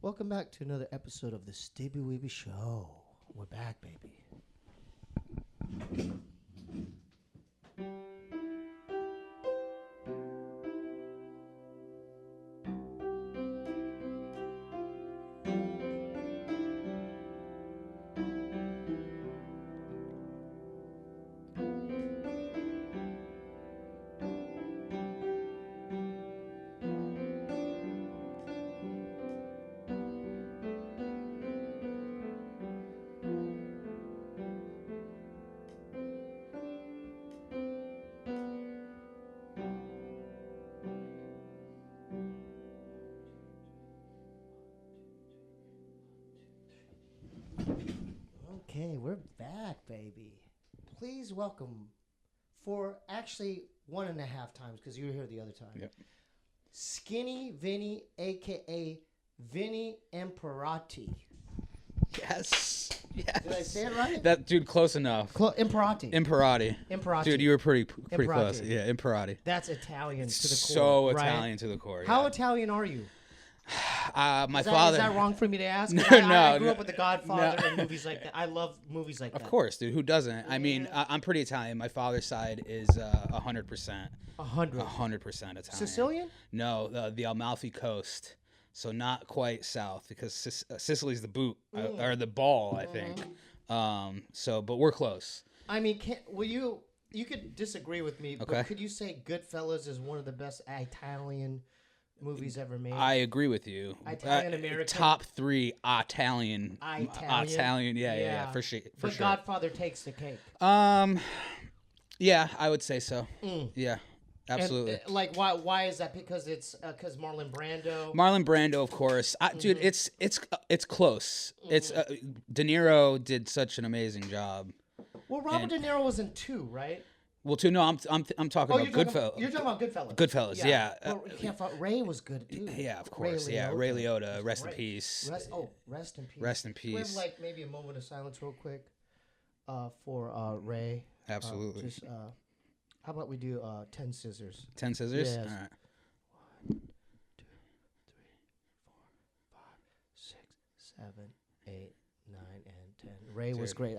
Welcome back to another episode of the Steebee Weebee Show. We're back, baby. Okay, we're back, baby. Please welcome for actually 1.5 times because you were here the other time. Yep. Skinny Vinny, aka Vinny Imperati. Yes. Yes. Did I say it right? That dude, close enough. Imperati. Imperati. Dude, you were pretty Imperati. close. Yeah, Imperati. That's Italian to the core. So right? Italian to the core. How yeah. Italian are you? My father. Is that wrong for me to ask? No, I grew up with The Godfather and movies like that. I love movies like that. Of course, dude. Who doesn't? I mean, I'm pretty Italian. My father's side is 100%. 100% Italian. Sicilian? No, the Amalfi Coast. So not quite south because Sicily's the boot or the ball, I think. But we're close. I mean, you could disagree with me, Okay. but could you say Goodfellas is one of the best Italian movies ever made? I agree with you. Italian-American? Top 3 Italian. Italian? Yeah, for sure. But Godfather takes the cake. Yeah, I would say so. Yeah, absolutely. And, why is that? Because it's because Marlon Brando, of course. Dude, it's close. It's De Niro did such an amazing job. Well, Robert De Niro was in 2, right? Well, 2. No, I'm talking about Goodfellas. You're talking about Goodfellas. Goodfellas, yeah. Well, you can't Ray was good too. Yeah, of course. Ray Liotta. Rest in peace. Rest in peace. Rest in peace. We have maybe a moment of silence, real quick, for Ray. Absolutely. How about we do 10 scissors? 10 scissors. Yes. All right. 1, 2, 3, 4, 5, 6, 7, 8, 9, and 10. Ray was great.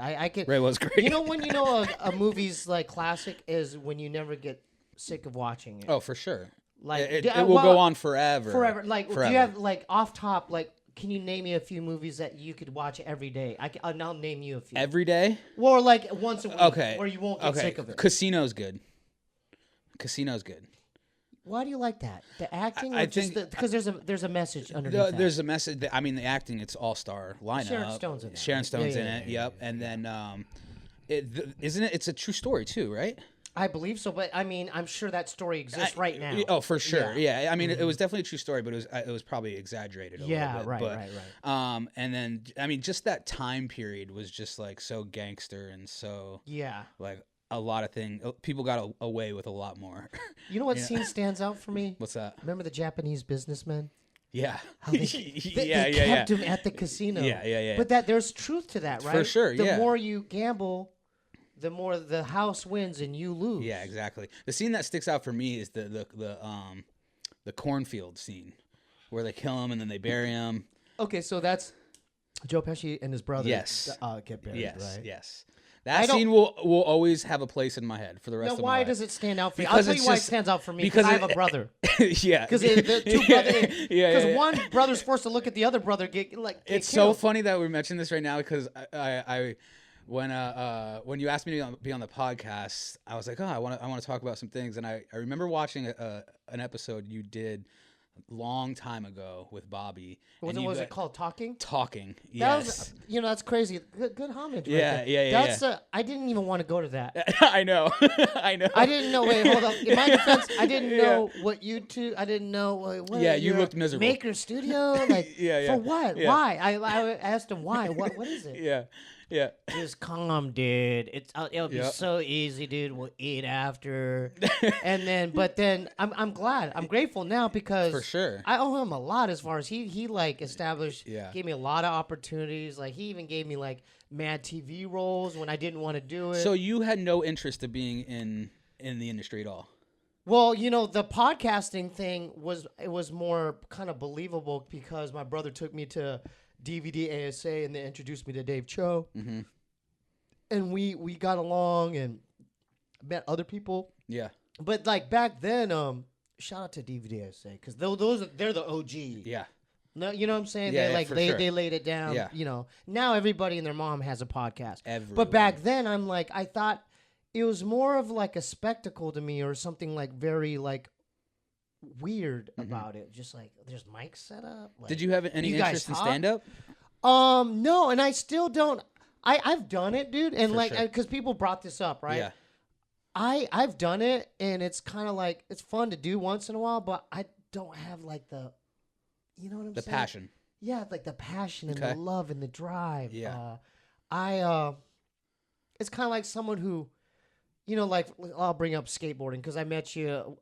Ray was great. You know when you know a movie's like classic is when you never get sick of watching it. Oh, for sure. Like it will go on forever. Forever. Like, do you have off top? Can you name me a few movies that you could watch every day? I'll name you a few. Every day? Or once a week. Okay. Where you won't get sick of it. Casino's good. Why do you like that? The acting, or I just think because there's a message underneath that? There's a message. The acting, it's all-star lineup. Sharon Stone's in it. Sharon Stone's in it. Yep. And then, isn't it? It's a true story too, right? I believe so, but I mean, I'm sure that story exists right now. Oh, for sure. Yeah. I mean, it was definitely a true story, but it was probably exaggerated a little bit. Right. And then, I mean, just that time period was just so gangster and so a lot of things. People got away with a lot more. You know what scene stands out for me? What's that? Remember the Japanese businessmen? Yeah. How they kept him at the casino. Yeah. But there's truth to that, right? For sure, The more you gamble, the more the house wins and you lose. Yeah, exactly. The scene that sticks out for me is the cornfield scene where they kill him and then they bury him. Okay, so that's Joe Pesci and his brother. Yes. Get buried, right? Yes. That scene will always have a place in my head for the rest of my life. Why does it stand out for you? I'll tell you why it stands out for me. Because I have a brother. Yeah. Because the two brothers. Because one brother's forced to look at the other brother get It's killed. so funny that we mentioned this right now because when you asked me to be on the podcast, I was like, I want to talk about some things, and I remember watching an episode you did a long time ago with Bobby. Was it called Talking? Talking. Yes. That's crazy. Good homage. Yeah, right yeah. That's I didn't even want to go to that. I know. I know. I didn't know. Wait, hold up. In my defense, I didn't know what YouTube. I didn't know what. Yeah, you looked miserable. Maker Studio. For what? Yeah. Why? I asked him why. What is it? Yeah. Just calm, dude. It'll be so easy, dude. We'll eat after, but then I'm glad. I'm grateful now because for sure I owe him a lot as far as he established. Yeah. Gave me a lot of opportunities. He even gave me Mad TV roles when I didn't want to do it. So you had no interest of being in the industry at all. Well, the podcasting thing was more kind of believable because my brother took me to DVD ASA and they introduced me to Dave Cho. Mm-hmm. And we got along and met other people. Yeah. But like back then, shout out to DVD ASA because they're the OG. Yeah. No, you know what I'm saying? Yeah, They laid it down. Yeah. Now everybody and their mom has a podcast. Everyone. But back then, I thought it was more of like a spectacle to me or something like very like weird about it. Just like there's mics set up. Like, did you have any interest in stand-up? No, and I still don't. I've done it, dude, and For sure. because people brought this up, right? Yeah. I've done it, and it's kind of like it's fun to do once in a while, but I don't have like the, you know what I'm saying? The passion. Yeah, like the passion and Okay. the love and the drive. Yeah. It's kind of like someone who, like I'll bring up skateboarding because I met you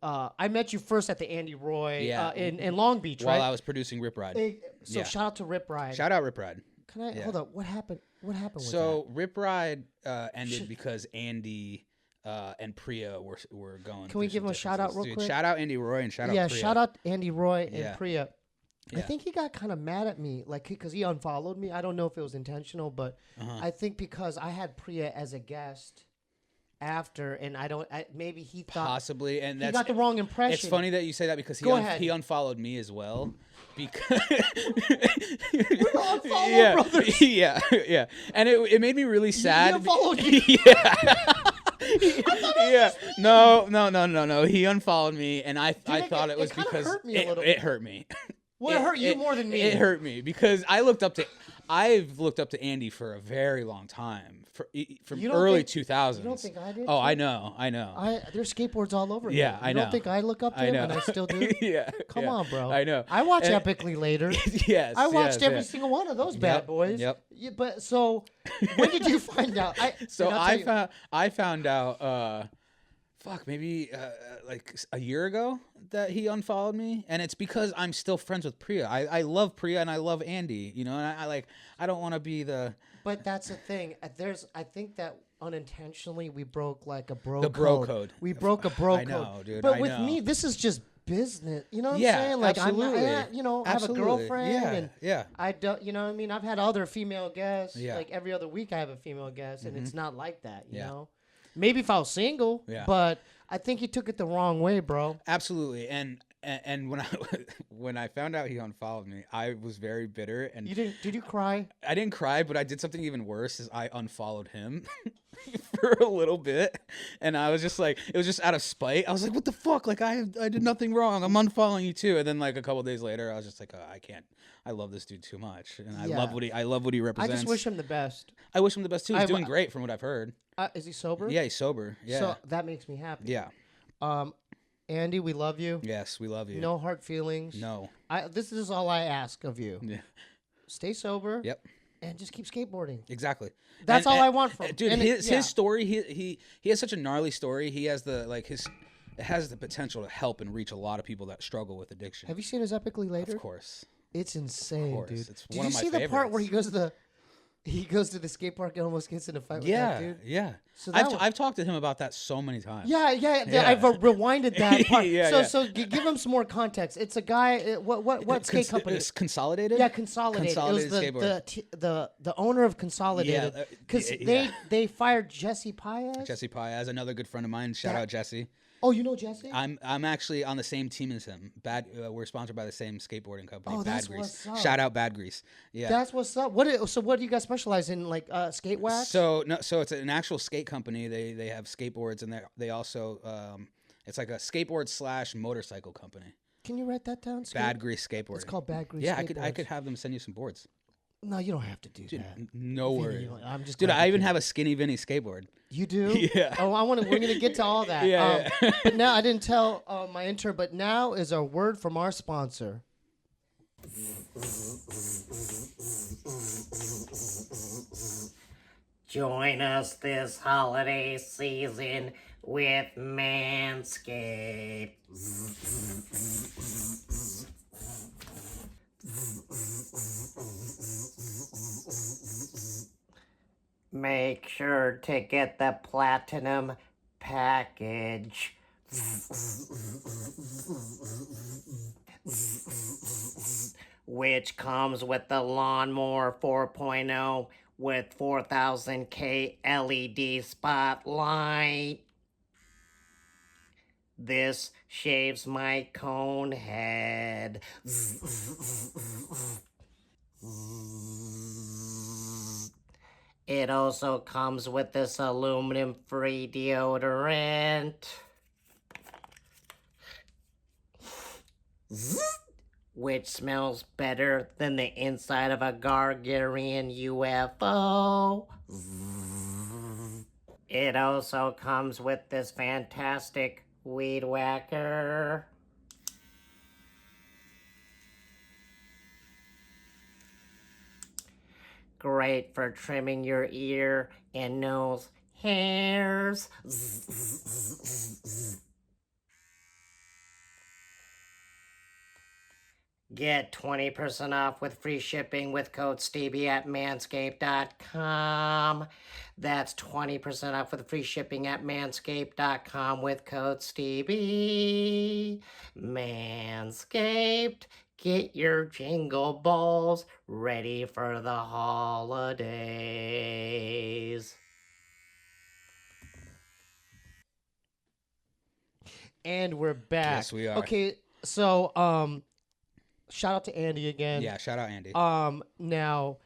first at the Andy Roy in Long Beach, While right? I was producing Rip Ride. Shout out to Rip Ride. Shout out Rip Ride. Can I hold up? What happened? What happened with So Rip Ride ended because Andy and Priya were going. Can we give him a shout out real quick? Shout out Andy Roy and shout out Priya. Shout out Andy Roy and Yeah. Priya. I Yeah. think he got kind of mad at me, like because he unfollowed me. I don't know if it was intentional, but I think because I had Priya as a guest after, and maybe he thought Possibly, and he that's got the wrong impression. It's funny that you say that because he unfollowed me as well. Because unfollow brothers. yeah, and it made me really sad. He unfollowed you. Yeah. No. He unfollowed me, and I thought it was kinda because hurt me a little it hurt me. Well, it hurt you more than me. It hurt me because I've looked up to Andy for a very long time, from early 2000s. You don't think I did? Oh, too? I know. There's skateboards all over. Yeah, here. I You know. don't think I look up to him, and I still do? Yeah. Come on, bro. I know. I watch And- Epically Later. Yes. I watched every yes. single one of those bad boys. Yep. Yeah, but so, when did you find out? I found out. Maybe like a year ago that he unfollowed me, and it's because I'm still friends with Priya. I love Priya and I love Andy, and I don't want to be the. But that's the thing. I think that unintentionally we broke like a bro. The bro code. We broke a bro I code. know, dude. But I with know. me, this is just business. You know what I'm Yeah, saying? Like absolutely. I have a girlfriend. Yeah, and yeah. I don't. You know what I mean? I've had other female guests. Yeah. Like every other week, I have a female guest, and it's not like that. You Yeah. know. Maybe if I was single. Yeah. But I think he took it the wrong way, bro. Absolutely, and when I found out he unfollowed me, I was very bitter, and You didn't? Did you cry? I didn't cry, but I did something even worse. Is I unfollowed him for a little bit, and I was just like, it was just out of spite. I was like, what the fuck? Like I did nothing wrong. I'm unfollowing you too. And then like a couple days later, I was just like, oh, I can't. I love this dude too much, and I love what he I represents. just wish him the best. I wish him the best too. He's doing great from what I've heard. Is he sober? Yeah, he's sober. Yeah. So that makes me happy. Yeah. Andy, we love you. Yes, we love you. No hard feelings. No. This is all I ask of you. Yeah. Stay sober. Yep. And just keep skateboarding. Exactly. That's all I want from dude. and His story. He has such a gnarly story. He has it has the potential to help and reach a lot of people that struggle with addiction. Have you seen his Epically Later? Of course. It's insane, course. dude. It's Did one you of my see the part where favorites. he goes to the skate park and almost gets in a fight with Yeah, that dude? yeah. So that I've talked to him about that so many times. Yeah. I've rewinded that part. Yeah. So give him some more context. It's a guy. What skate company? It's Consolidated. Yeah, Consolidated. Consolidated It was Skateboard. the owner of Consolidated. Yeah, Because yeah. they fired Jesse Paez. Jesse Paez, another good friend of mine. Shout out Jesse. Oh, you know Jesse? I'm actually on the same team as him. We're sponsored by the same skateboarding company. Oh, Bad that's Grease. what's up. Shout out Bad Grease. Yeah. That's what's up. What do you guys specialize in? Like skate wax? So it's an actual skate company. They have skateboards, and they also it's like a skateboard / motorcycle company. Can you write that down? Bad Grease Skateboarding. It's called Bad Grease. Yeah, Skateboards. I could have them send you some boards. No, you don't have to do Dude, that. no Vinny, worries. I'm just. Dude, glad I you even did. have a Skinny Vinny skateboard. You do? Yeah. Oh, we're gonna get to all that. Yeah. But now I didn't tell my intern, but now is a word from our sponsor. Join us this holiday season with Manscaped. Make sure to get the platinum package. which comes with the Lawnmower 4.0 with 4000K LED spotlight. This shaves my cone head. It also comes with this aluminum-free deodorant, which smells better than the inside of a Gargarian UFO. It also comes with this fantastic weed whacker. Great for trimming your ear and nose hairs. Get 20% off with free shipping with code Steebee at manscaped.com. That's 20% off with free shipping at manscaped.com with code Steebee. Manscaped. Get your jingle balls ready for the holidays. And we're back. Yes, we are. Okay, so shout out to Andy again. Yeah, shout out Andy. Now,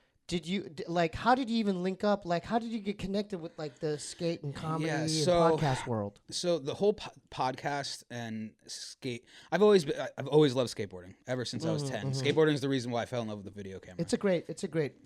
how did you even link up? Like, how did you get connected with like the skate and comedy and podcast world? So the whole podcast and skate, I've always loved skateboarding ever since I was 10. Skateboarding is the reason why I fell in love with the video camera. It's a great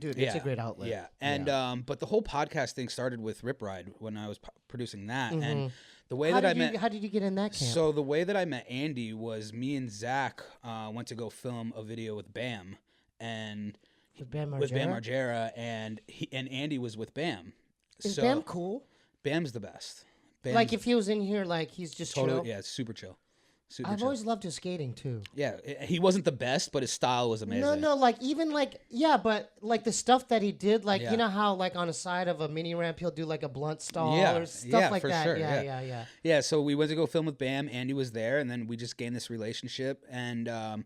dude. Yeah, it's a great outlet. Yeah, and but the whole podcast thing started with Rip Ride when I was producing that, and the way how did you get in that camp? So the way that I met Andy was me and Zach went to go film a video with Bam, and with Bam Margera, and Andy was with Bam. Is Bam cool? Bam's the best. Like if he was in here, like he's just totally chill? Yeah, super chill. I've always loved his skating too. Yeah, he wasn't the best, but his style was amazing. No, like even like but like the stuff that he did, like you know how like on the side of a mini ramp he'll do like a blunt stall or stuff like that. Sure. Yeah. Yeah, so we went to go film with Bam. Andy was there, and then we just gained this relationship, and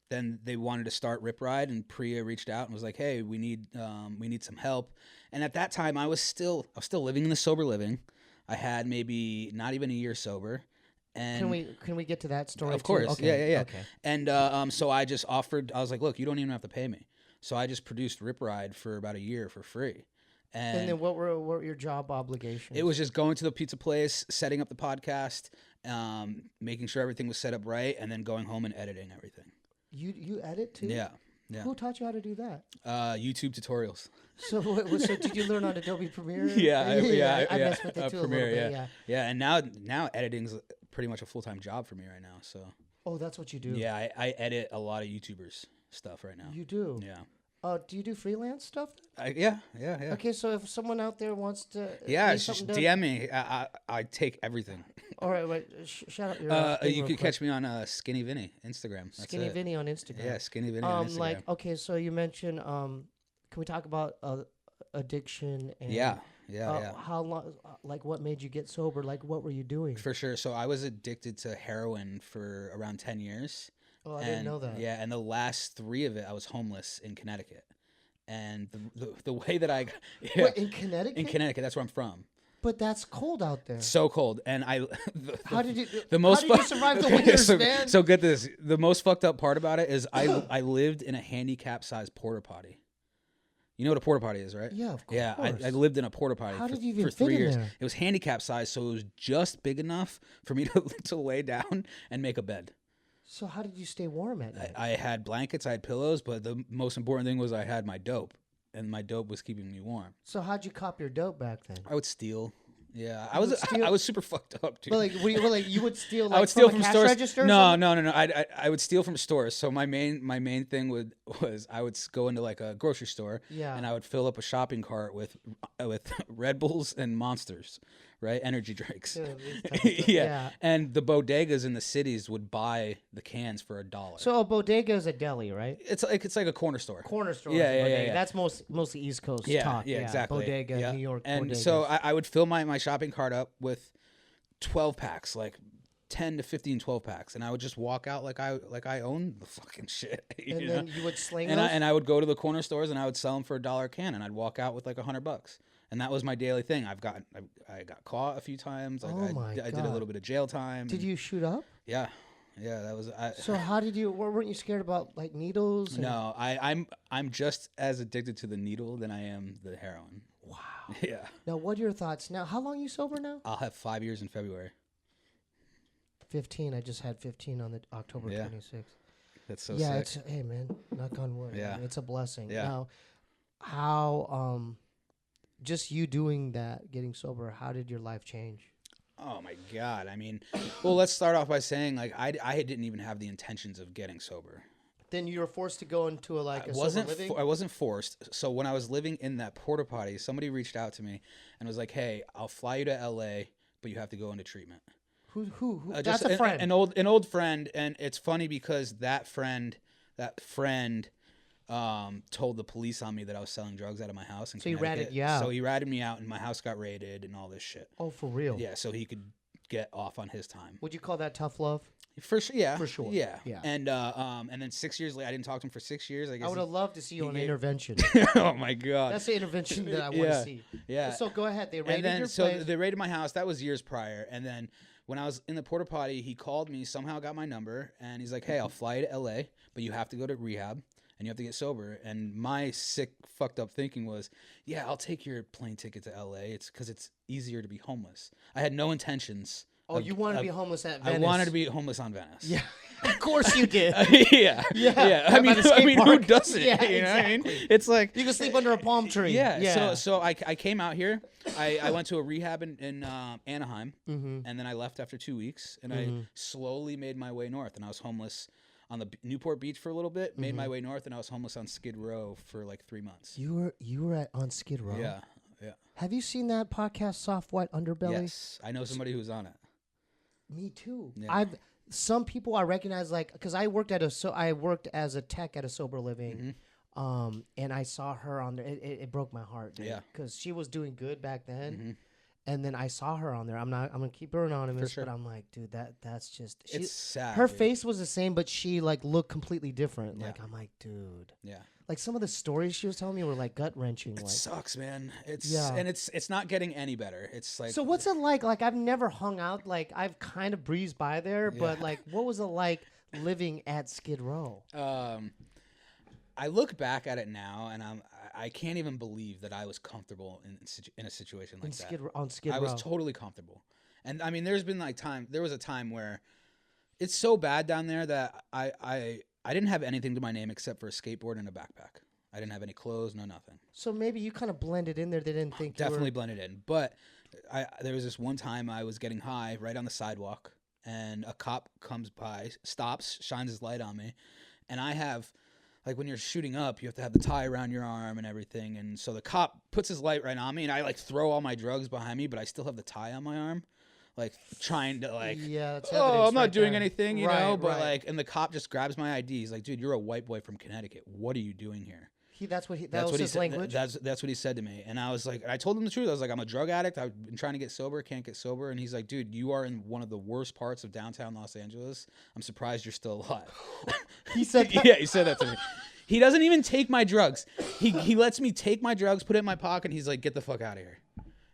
then they wanted to start Rip Ride, and Priya reached out and was like, "Hey, we need some help." And at that time, I was still living in the sober living. I had maybe not even a year sober. And can we get to that story? Of course, okay. Yeah. Okay. And so I just offered. I was like, "Look, you don't even have to pay me." So I just produced Rip Ride for about a year for free. And then what were your job obligations? It was just going to the pizza place, setting up the podcast, making sure everything was set up right, and then going home and editing everything. You edit too? Yeah. Who taught you how to do that? YouTube tutorials. So did you learn on Adobe Premiere? Yeah. I mess with it too Premiere, a little bit. Yeah, and now editing's pretty much a full-time job for me right now. So. Oh, that's what you do. Yeah, I edit a lot of YouTubers stuff right now. You do. Yeah. Do you do freelance stuff? Yeah. Okay, so if someone out there wants to, just DM me. I take everything. All right, wait. Shout out your. You can catch me on Skinny Vinny Instagram. That's Skinny Vinny on Instagram. Yeah, Skinny Vinny on Instagram. Like, okay, so you mentioned. Can we talk about addiction? And, yeah. How long? Like, what made you get sober? Like, what were you doing? For sure. So I was addicted to heroin for around 10 years. Oh, I didn't know that. Yeah, and the last 3 of it, I was homeless in Connecticut. And the way that I... Yeah, What, in Connecticut? In Connecticut, that's where I'm from. But that's cold out there. So cold. And how did you survive the winters, man? So get this. The most fucked up part about it is I lived in a handicap-sized porta potty. You know what a porta potty is, right? Yeah, of course. Yeah, I lived in a porta potty for 3 years. There? It was handicap sized, so it was just big enough for me to lay down and make a bed. So how did you stay warm at night? I had blankets, I had pillows, but the most important thing was I had my dope, and my dope was keeping me warm. So how'd you cop your dope back then? I would steal. Yeah, I was super fucked up, dude. But you would steal. Like, I would steal from cash stores. Register No. I would steal from stores. So my main thing was I would go into like a grocery store. Yeah. And I would fill up a shopping cart with Red Bulls and Monsters, right? Energy drinks. Yeah. And the bodegas in the cities would buy the cans for $1. So a bodega is a deli, right? It's like a corner store. Corner store. Yeah. That's mostly East Coast talk. Yeah, exactly. Bodega, New York. And bodegas. so I would fill my shopping cart up with 12 packs, like 10 to 15 12 packs, and I would just walk out like I owned the fucking shit. And then you would sling and those? I would go to the corner stores and I would sell them for $1 a can, and I'd walk out with like $100. And that was my daily thing. I got caught a few times. Like I did a little bit of jail time. Did you shoot up? Yeah. Yeah, that was. So how did you? Weren't you scared about like needles? No, I'm just as addicted to the needle than I am the heroin. Wow. Yeah. Now, what are your thoughts now? How long are you sober now? I'll have 5 years in February. 15. I just had 15 on the October 26th. That's so yeah, sick. hey man, knock on wood. Yeah. Man, it's a blessing. Yeah. Now, how just you doing that, getting sober, how did your life change? Oh my God. I mean, well, let's start off by saying like I didn't even have the intentions of getting sober. Then you were forced to go into a sober living? I wasn't forced. So when I was living in that porta potty, somebody reached out to me and was like, "Hey, I'll fly you to LA, but you have to go into treatment." Who? That's a friend. An old friend, and it's funny because that friend told the police on me that I was selling drugs out of my house. So he ratted you out. So he ratted me out, and my house got raided and all this shit. Oh, for real? Yeah, so he could get off on his time. Would you call that tough love? For sure, yeah. For sure. Yeah. Yeah. And then 6 years later, I didn't talk to him for 6 years. I guess I would have loved to see you on intervention. Oh my God. That's the intervention that I want to see. Yeah. So go ahead. They raided your place. So they raided my house. That was years prior. And then when I was in the porta potty, he called me, somehow got my number, and he's like, "Hey, I'll fly you to LA, but you have to go to rehab and you have to get sober." And my sick, fucked up thinking was, "Yeah, I'll take your plane ticket to LA. It's because it's easier to be homeless." I had no intentions. Oh, you wanted to be homeless at Venice? I wanted to be homeless on Venice. Yeah, of course you did. Yeah. I mean, who doesn't? Yeah, you know exactly. what I mean? It's like you can sleep under a palm tree. Yeah. So I came out here. I went to a rehab in Anaheim, Mm-hmm. and then I left after 2 weeks, and I slowly made my way north, and I was homeless on the Newport Beach for a little bit. Made my way north, and I was homeless on Skid Row for like 3 months. You were on Skid Row. Yeah. Have you seen that podcast, Soft White Underbelly? Yes, I know somebody who's on it. Me too. Yeah. Some people I recognize, like, because I worked as a tech at a sober living, and I saw her on there. It broke my heart, dude. Yeah, because she was doing good back then, and then I saw her on there. I'm gonna keep her anonymous, sure. but I'm like, dude, that's just. It's sad. Her dude. face was the same, but she like looked completely different. Yeah. Like I'm like, dude. Yeah. Like some of the stories she was telling me were like gut wrenching. It like, sucks, man. It's not getting any better. It's like. So what's it like? Like I've never hung out. Like I've kind of breezed by there, but like, what was it like living at Skid Row? I look back at it now, and I can't even believe that I was comfortable in a situation like that. On Skid Row, I was totally comfortable, and I mean, there was a time where it's so bad down there that I didn't have anything to my name except for a skateboard and a backpack. I didn't have any clothes, no nothing. So maybe you kind of blended in there. They didn't think Definitely blended in. But there was this one time I was getting high right on the sidewalk, and a cop comes by, stops, shines his light on me, and I have, like when you're shooting up, you have to have the tie around your arm and everything. And so the cop puts his light right on me, and I like throw all my drugs behind me, but I still have the tie on my arm. Like trying to like, that's I'm not doing there. anything, you Right, know, but right. like, and the cop just grabs my ID. He's like, "Dude, you're a white boy from Connecticut. What are you doing here?" That was his language. That's what he said to me, and I was like, I told him the truth. I was like, "I'm a drug addict. I've been trying to get sober, can't get sober." And he's like, "Dude, you are in one of the worst parts of downtown Los Angeles. I'm surprised you're still alive." He said that? Yeah, he said that to me. He doesn't even take my drugs. He lets me take my drugs, put it in my pocket. And he's like, "Get the fuck out of here."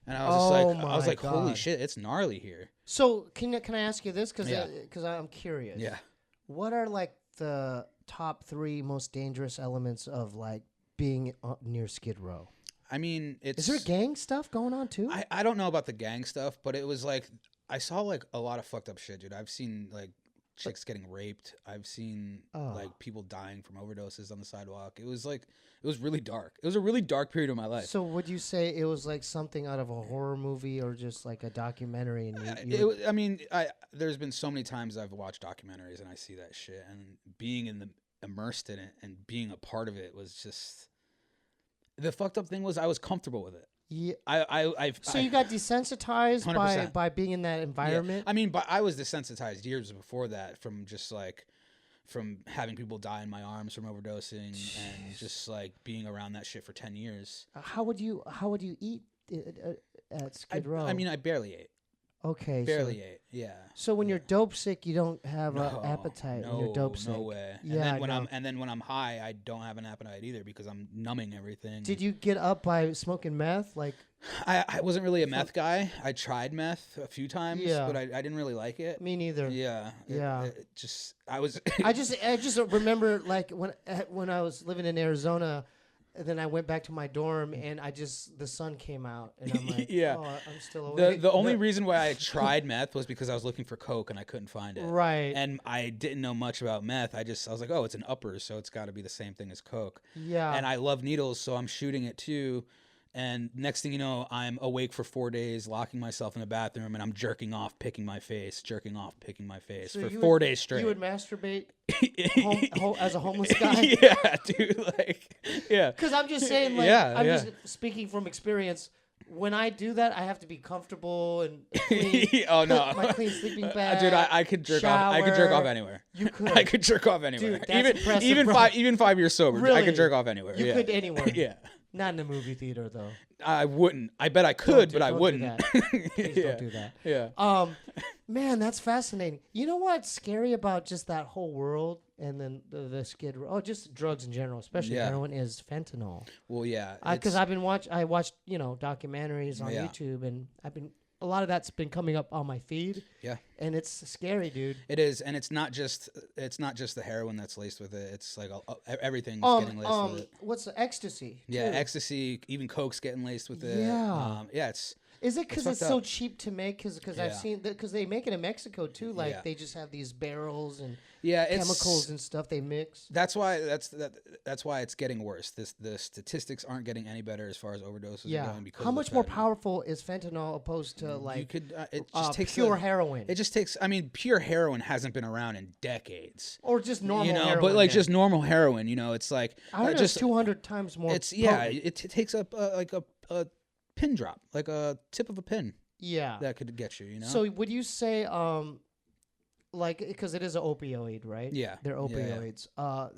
And I was like, "Holy shit, it's gnarly here." So can I ask you this? Because I'm curious. Yeah. What are like the top 3 most dangerous elements of like being near Skid Row? I mean, is there gang stuff going on too? I don't know about the gang stuff, but it was like I saw like a lot of fucked up shit, dude. I've seen like chicks getting raped. I've seen like people dying from overdoses on the sidewalk. It was really dark. It was a really dark period of my life. So would you say it was like something out of a horror movie or just like a documentary? And there's been so many times I've watched documentaries and I see that shit, and being immersed in it and being a part of it was just, the fucked up thing was I was comfortable with it. Yeah. So you got desensitized 100%. by being in that environment? Yeah. I mean, but I was desensitized years before that from just like, from having people die in my arms from overdosing and just like being around that shit for 10 years. How would you eat at Skid Row? I mean, I barely ate. Okay. Barely ate. Yeah. So when you're dope sick, you don't have an No, appetite when no, you're dope sick. no way. Yeah, And then when I'm high, I don't have an appetite either because I'm numbing everything. Did you get up by smoking meth? Like, I wasn't really a meth guy. I tried meth a few times, Yeah. but I didn't really like it. me neither. Yeah. Yeah. It just I was. I just remember like when I was living in Arizona, and then I went back to my dorm and the sun came out and I'm like, Yeah. oh, I'm still awake. The only reason why I tried meth was because I was looking for coke and I couldn't find it. Right. And I didn't know much about meth. I was like, oh, it's an upper, so it's got to be the same thing as coke. Yeah. And I love needles, so I'm shooting it too. And next thing you know, I'm awake for 4 days, locking myself in the bathroom, and I'm jerking off, picking my face, jerking off, picking my face So for you 4 days straight. You would masturbate as a homeless guy? Yeah, dude. Like, yeah. Because I'm just saying, like, I'm just speaking from experience. When I do that, I have to be comfortable and clean. Oh no, my clean sleeping bag. dude, I could jerk off. I could jerk off anywhere. You could. I could jerk off anywhere. Dude, that's impressive, even bro. 5 years sober. Really? I could jerk off anywhere. You could anywhere. Yeah. Not in a movie theater though. I wouldn't. I bet I could, but I Don't wouldn't. do that. Please don't do that. Yeah. Man, that's fascinating. You know what's scary about just that whole world and then the skid row? Oh, just drugs in general, especially heroin, is fentanyl. Well, yeah. Because I watched documentaries on YouTube, and a lot of that's been coming up on my feed. Yeah. And it's scary, dude. It is, and it's not just the heroin that's laced with it. It's like everything's getting laced with it. What's the ecstasy? Yeah, too? ecstasy, even coke's getting laced with it. Yeah. Yeah, it's. Is it because it's so cheap to make? Because I've Yeah. seen because they make it in Mexico too. Like Yeah. they just have these barrels and Yeah, chemicals and stuff they mix. That's why that's why it's getting worse. The statistics aren't getting any better as far as overdoses are going. Because how of the much more fentanyl. powerful is fentanyl opposed to like You could it just takes pure heroin? It just takes. I mean, pure heroin hasn't been around in decades. Or just normal heroin. but like then. just normal heroin. It's like I heard just it's 200 times more. It's potent. It takes up like a pin drop, like a tip of a pin. Yeah. That could get you. So would you say like because it is an opioid, right? Yeah. They're opioids.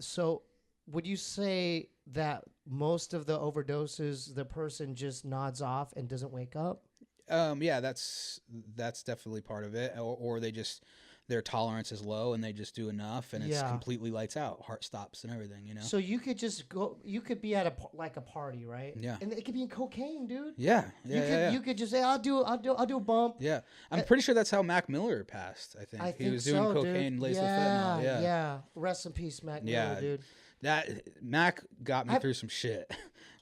So would you say that most of the overdoses the person just nods off and doesn't wake up? Yeah, that's definitely part of it. Or they just their tolerance is low and they just do enough and it's completely lights out, heart stops and everything, So you could just go. You could be at a party, right? Yeah. And it could be in cocaine, dude. Yeah. You could just say, I'll do a bump. Yeah. I'm pretty sure that's how Mac Miller passed. I think he was doing cocaine dude. laced with fentanyl. Yeah. Yeah. Rest in peace, Mac Miller, dude. That Mac got me through some shit.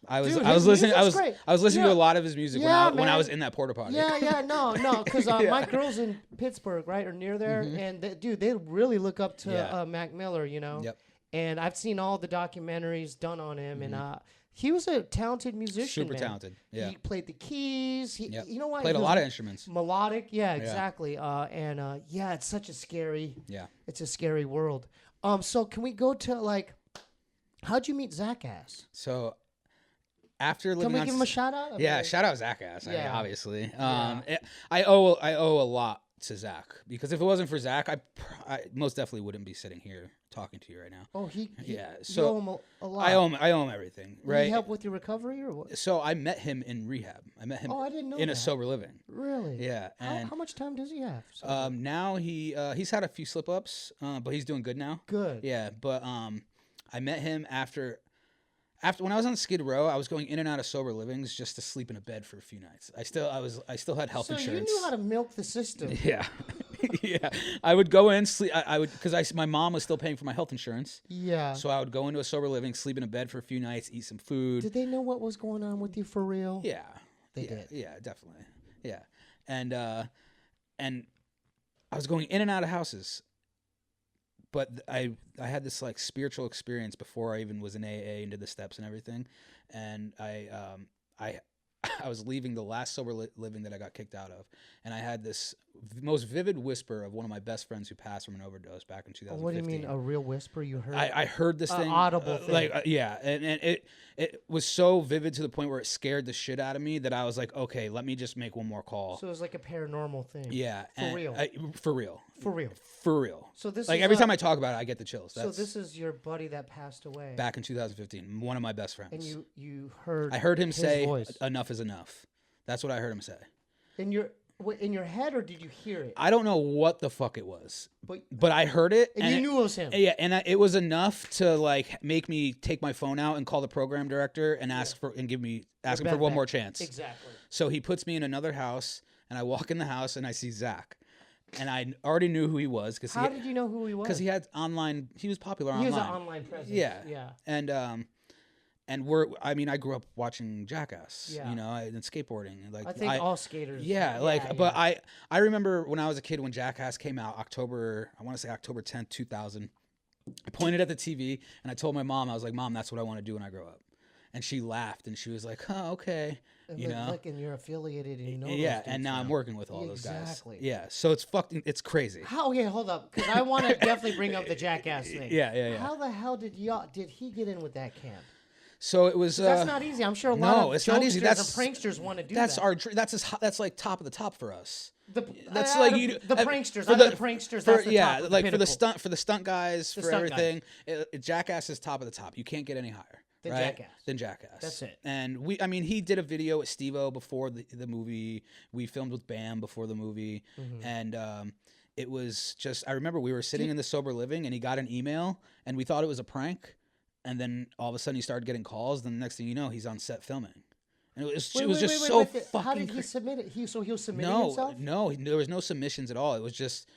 I was Dude, listening. his music's great. I was listening to a lot of his music when I was man. in that porta potty. No, because my girl's in Pittsburgh, right, or near there, and they really look up to Mac Miller, Yep. And I've seen all the documentaries done on him, and he was a talented musician. Super talented. Yeah. He played the keys. You know what? Played a lot of instruments. Melodic, yeah, exactly. It's such a scary. Yeah. It's a scary world. So can we go to like, how'd you meet Jackass? So. After living Can we on give him a shout out? Shout out Jackass. Yeah. Obviously. I owe a lot to Zach because if it wasn't for Zach, I most definitely wouldn't be sitting here talking to you right now. Oh, So you owe him a lot. I owe him everything. Right. Did he help with your recovery or what? So I met him in rehab. I met him. I didn't know in that. a sober living. Really? Yeah. And how much time does he have? now he's had a few slip ups, but he's doing good now. Good. Yeah, but I met him after when I was on Skid Row, I was going in and out of sober livings just to sleep in a bed for a few nights. I still had health insurance. So you knew how to milk the system. Yeah. Yeah. I would go in, sleep. I would, because my mom was still paying for my health insurance. Yeah. So I would go into a sober living, sleep in a bed for a few nights, eat some food. Did they know what was going on with you for real? Yeah. They did. Yeah, definitely. Yeah. And I was going in and out of houses. But I had this like spiritual experience before I even was in AA and did the steps and everything. And I was leaving the last sober living that I got kicked out of. And I had this most vivid whisper of one of my best friends who passed from an overdose back in 2015. What do you mean, a real whisper you heard? I heard this thing. Audible thing. And it was so vivid to the point where it scared the shit out of me that I was like, okay, let me just make one more call. So it was like a paranormal thing. Yeah. For real? For real. For real? For real. So this like is every time I talk about it, I get the chills. So this is your buddy that passed away. Back in 2015, one of my best friends. And you heard I heard him say, voice. enough is enough. That's what I heard him say. And What, in your head, or did you hear it? I don't know what the fuck it was, but I heard it, and you knew it was him. Yeah, and it was enough to like make me take my phone out and call the program director and ask for and ask him for one more chance. Exactly. So he puts me in another house, and I walk in the house and I see Zach, and I already knew who he was because how did you know who he was? Because he had online. He was popular online. He was an online presence. Yeah. And I grew up watching Jackass, you know, and skateboarding. And like I think all skaters. But I remember when I was a kid when Jackass came out, October 10th, 2000. I pointed at the TV and I told my mom, I was like, Mom, that's what I want to do when I grow up. And she laughed and she was like, oh, okay. You know, like, and you're affiliated and you know. Yeah, and now I'm working with all those guys. Exactly. Yeah, so it's crazy. How? Okay, hold up, because I want to definitely bring up the Jackass thing. Yeah. How the hell did he get in with that camp? So it was. That's not easy. I'm sure a lot of jokesters and pranksters want to do that. That's like top of the top for us. The pranksters. The pranksters. For the stunt guys, for everything. Jackass is top of the top. You can't get any higher. Than Jackass. That's it. And he did a video with Steve-O before the movie. We filmed with Bam before the movie, and it was just. I remember we were sitting in the Sober Living, and he got an email, and we thought it was a prank. And then all of a sudden he started getting calls. Then the next thing you know, he's on set filming. And it was just so fucking. How did he submit it? He was submitting himself? No, there was no submissions at all. It was just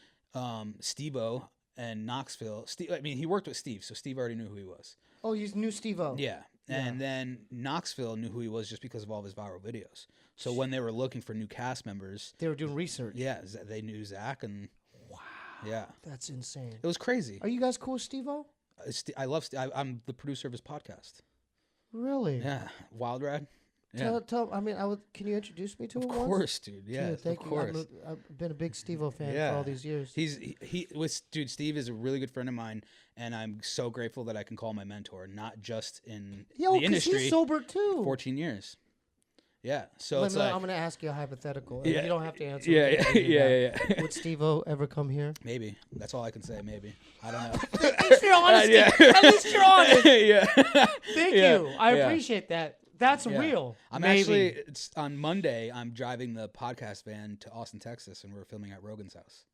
Steve-O and Knoxville. He worked with Steve, so Steve already knew who he was. Oh, you knew Steve-O. Yeah. And then Knoxville knew who he was just because of all of his viral videos. So when they were looking for new cast members, they were doing research. Yeah, they knew Zach and. Wow. Yeah. That's insane. It was crazy. Are you guys cool with Steve-O? I love Steve. I'm the producer of his podcast. Really? Yeah. Wild Ride. Yeah. Can you introduce me to him? Of course, dude. Yeah, thank you. I've been a big Steve-O fan for all these years. Steve is a really good friend of mine, and I'm so grateful that I can call my mentor, not just in the industry. He's sober too. 14 years. Yeah, so I'm going to ask you a hypothetical. Yeah. You don't have to answer. Yeah. Would Steve-O ever come here? Maybe. That's all I can say. Maybe. I don't know. At least you're honest. At least you're honest. Yeah. Thank you. I appreciate that. That's real. It's on Monday. I'm driving the podcast van to Austin, Texas, and we're filming at Rogan's house.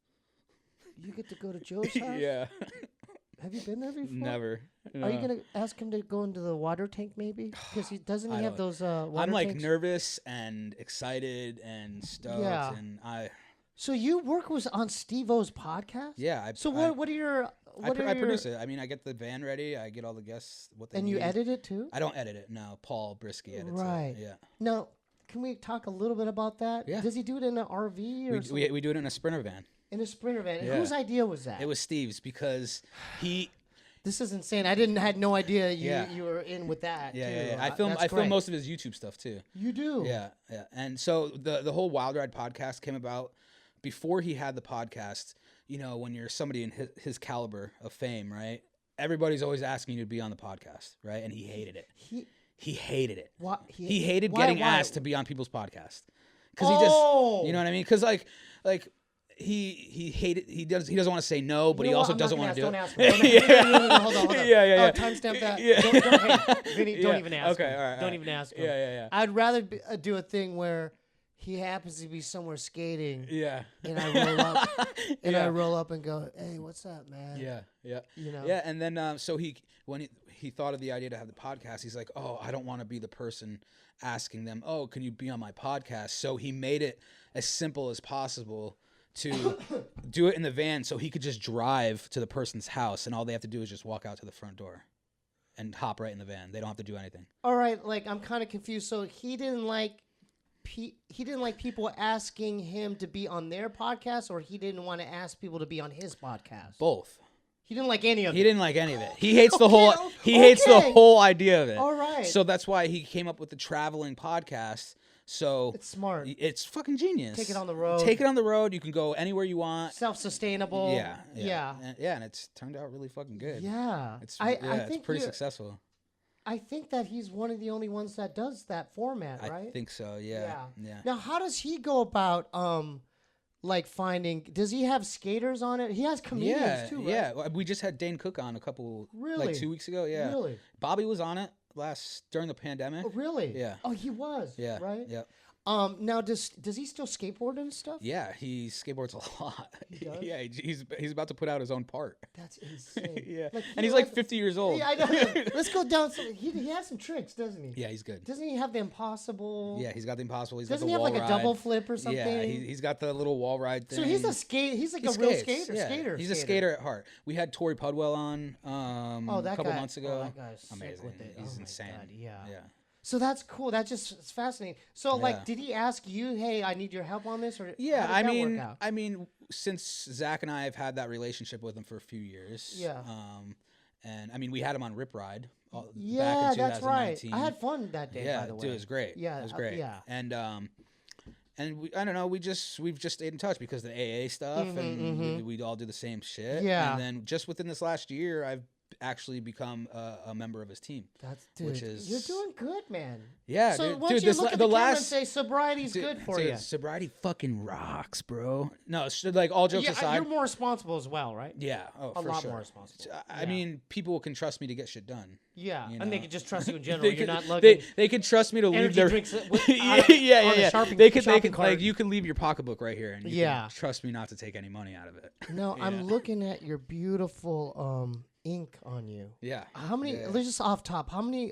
You get to go to Joe's house? Yeah. Have you been there before? Never. No. Are you gonna ask him to go into the water tank maybe? Because he have those water I'm like tanks? nervous and excited and stoked, and So you work on Steve-O's podcast? Yeah. What are your? I produce it. I get the van ready. I get all the guests what they need. And you edit it too? I don't edit it. No, Paul Brisky edits it. Right. Yeah. Now, can we talk a little bit about that? Yeah. Does he do it in an RV or something? We do it in a Sprinter van. In a Sprinter van. Yeah. And whose idea was that? It was Steve's because he. This is insane. I had no idea you were in with that. Yeah. I film most of his YouTube stuff too. You do. Yeah. And so the whole Wild Ride podcast came about before he had the podcast. You know, when you're somebody in his caliber of fame, right? Everybody's always asking you to be on the podcast, right? And he hated it. He hated it. What? He hated getting asked to be on people's podcast because he just, you know what I mean? Because like he hated. He doesn't want to say no, but he also doesn't want to do it. Don't ask me. Hold on. Yeah. Timestamp that. Don't, Vinny, don't even ask. Okay, him. all right. Don't even ask him. Yeah. I'd rather do a thing where he happens to be somewhere skating. Yeah. And I roll up. I roll up and go, "Hey, what's up, man?" Yeah. You know. Yeah, and then so when he thought of the idea to have the podcast, he's like, "Oh, I don't want to be the person asking them, "Oh, can you be on my podcast?" So he made it as simple as possible to do it in the van so he could just drive to the person's house and all they have to do is just walk out to the front door and hop right in the van. They don't have to do anything. All right, I'm kind of confused. So he didn't like people asking him to be on their podcast, or he didn't want to ask people to be on his podcast? Both. He didn't like any of it. He didn't like any of it. He hates the whole hates the whole idea of it. All right. So that's why he came up with the traveling podcast. So it's smart. It's fucking genius. Take it on the road. Take it on the road. You can go anywhere you want. Self-sustainable. Yeah. And it's turned out really fucking good. Yeah. I think it's pretty successful. I think that he's one of the only ones that does that format, right? I think so. Yeah. Now, how does he go about finding? Does he have skaters on it? He has comedians too, right? Yeah. We just had Dane Cook on a couple 2 weeks ago. Yeah. Really? Bobby was on it during the pandemic. Oh, really? Yeah. Oh, he was. Yeah. Right. Yeah. Now does he still skateboard and stuff? Yeah, he skateboards a lot. He does? Yeah, he's about to put out his own part. That's insane. Yeah, Like, and he's like 50 years old. Yeah, I know. Let's go down. He has some tricks, doesn't he? Yeah, he's good. Doesn't he have the impossible? Yeah, he's got the impossible. Doesn't got the he have wall like ride. a double flip or something? Yeah, he's got the little wall ride thing. So he's a skate. He's like He a real skates, skater. yeah. Skater. He's a skater at heart. We had Tori Pudwell on that a couple guy, months ago. Oh, that guy's Amazing. sick with it. He's my insane. God, yeah. Yeah. So that's cool. That just it's fascinating. So like, Yeah. did he ask you, "Hey, I need your help on this," or Yeah, how did that work out? I mean, since Zach and I have had that relationship with him for a few years. Yeah. And I mean, we had him on Rip Ride. Yeah, back in that's right. 2019. I had fun that day. Yeah, by the way. dude, it was great. Yeah, it was great. yeah. And I don't know, we've just stayed in touch because of the AA stuff, and we'd all do the same shit. Yeah. And then just within this last year, I've actually become a member of his team. Dude, which is you're doing good, man. Yeah, So dude. why don't dude, you look at the camera and say sobriety's dude, good for dude, you? Sobriety fucking rocks, bro. No, it's like all jokes aside. You're more responsible as well, right? Yeah, A for lot sure. more responsible. I mean, people can trust me to get shit done. Yeah, You and they know? can just trust you in They general. You're could- not looking. They can trust me to leave energy their drinks yeah. shopping They can cart. like you can leave your pocketbook right here, and you Yeah. can trust me not to take any money out of it. No, Yeah. I'm looking at your beautiful ink on you. Yeah. How many? Yeah. Let's just off top. How many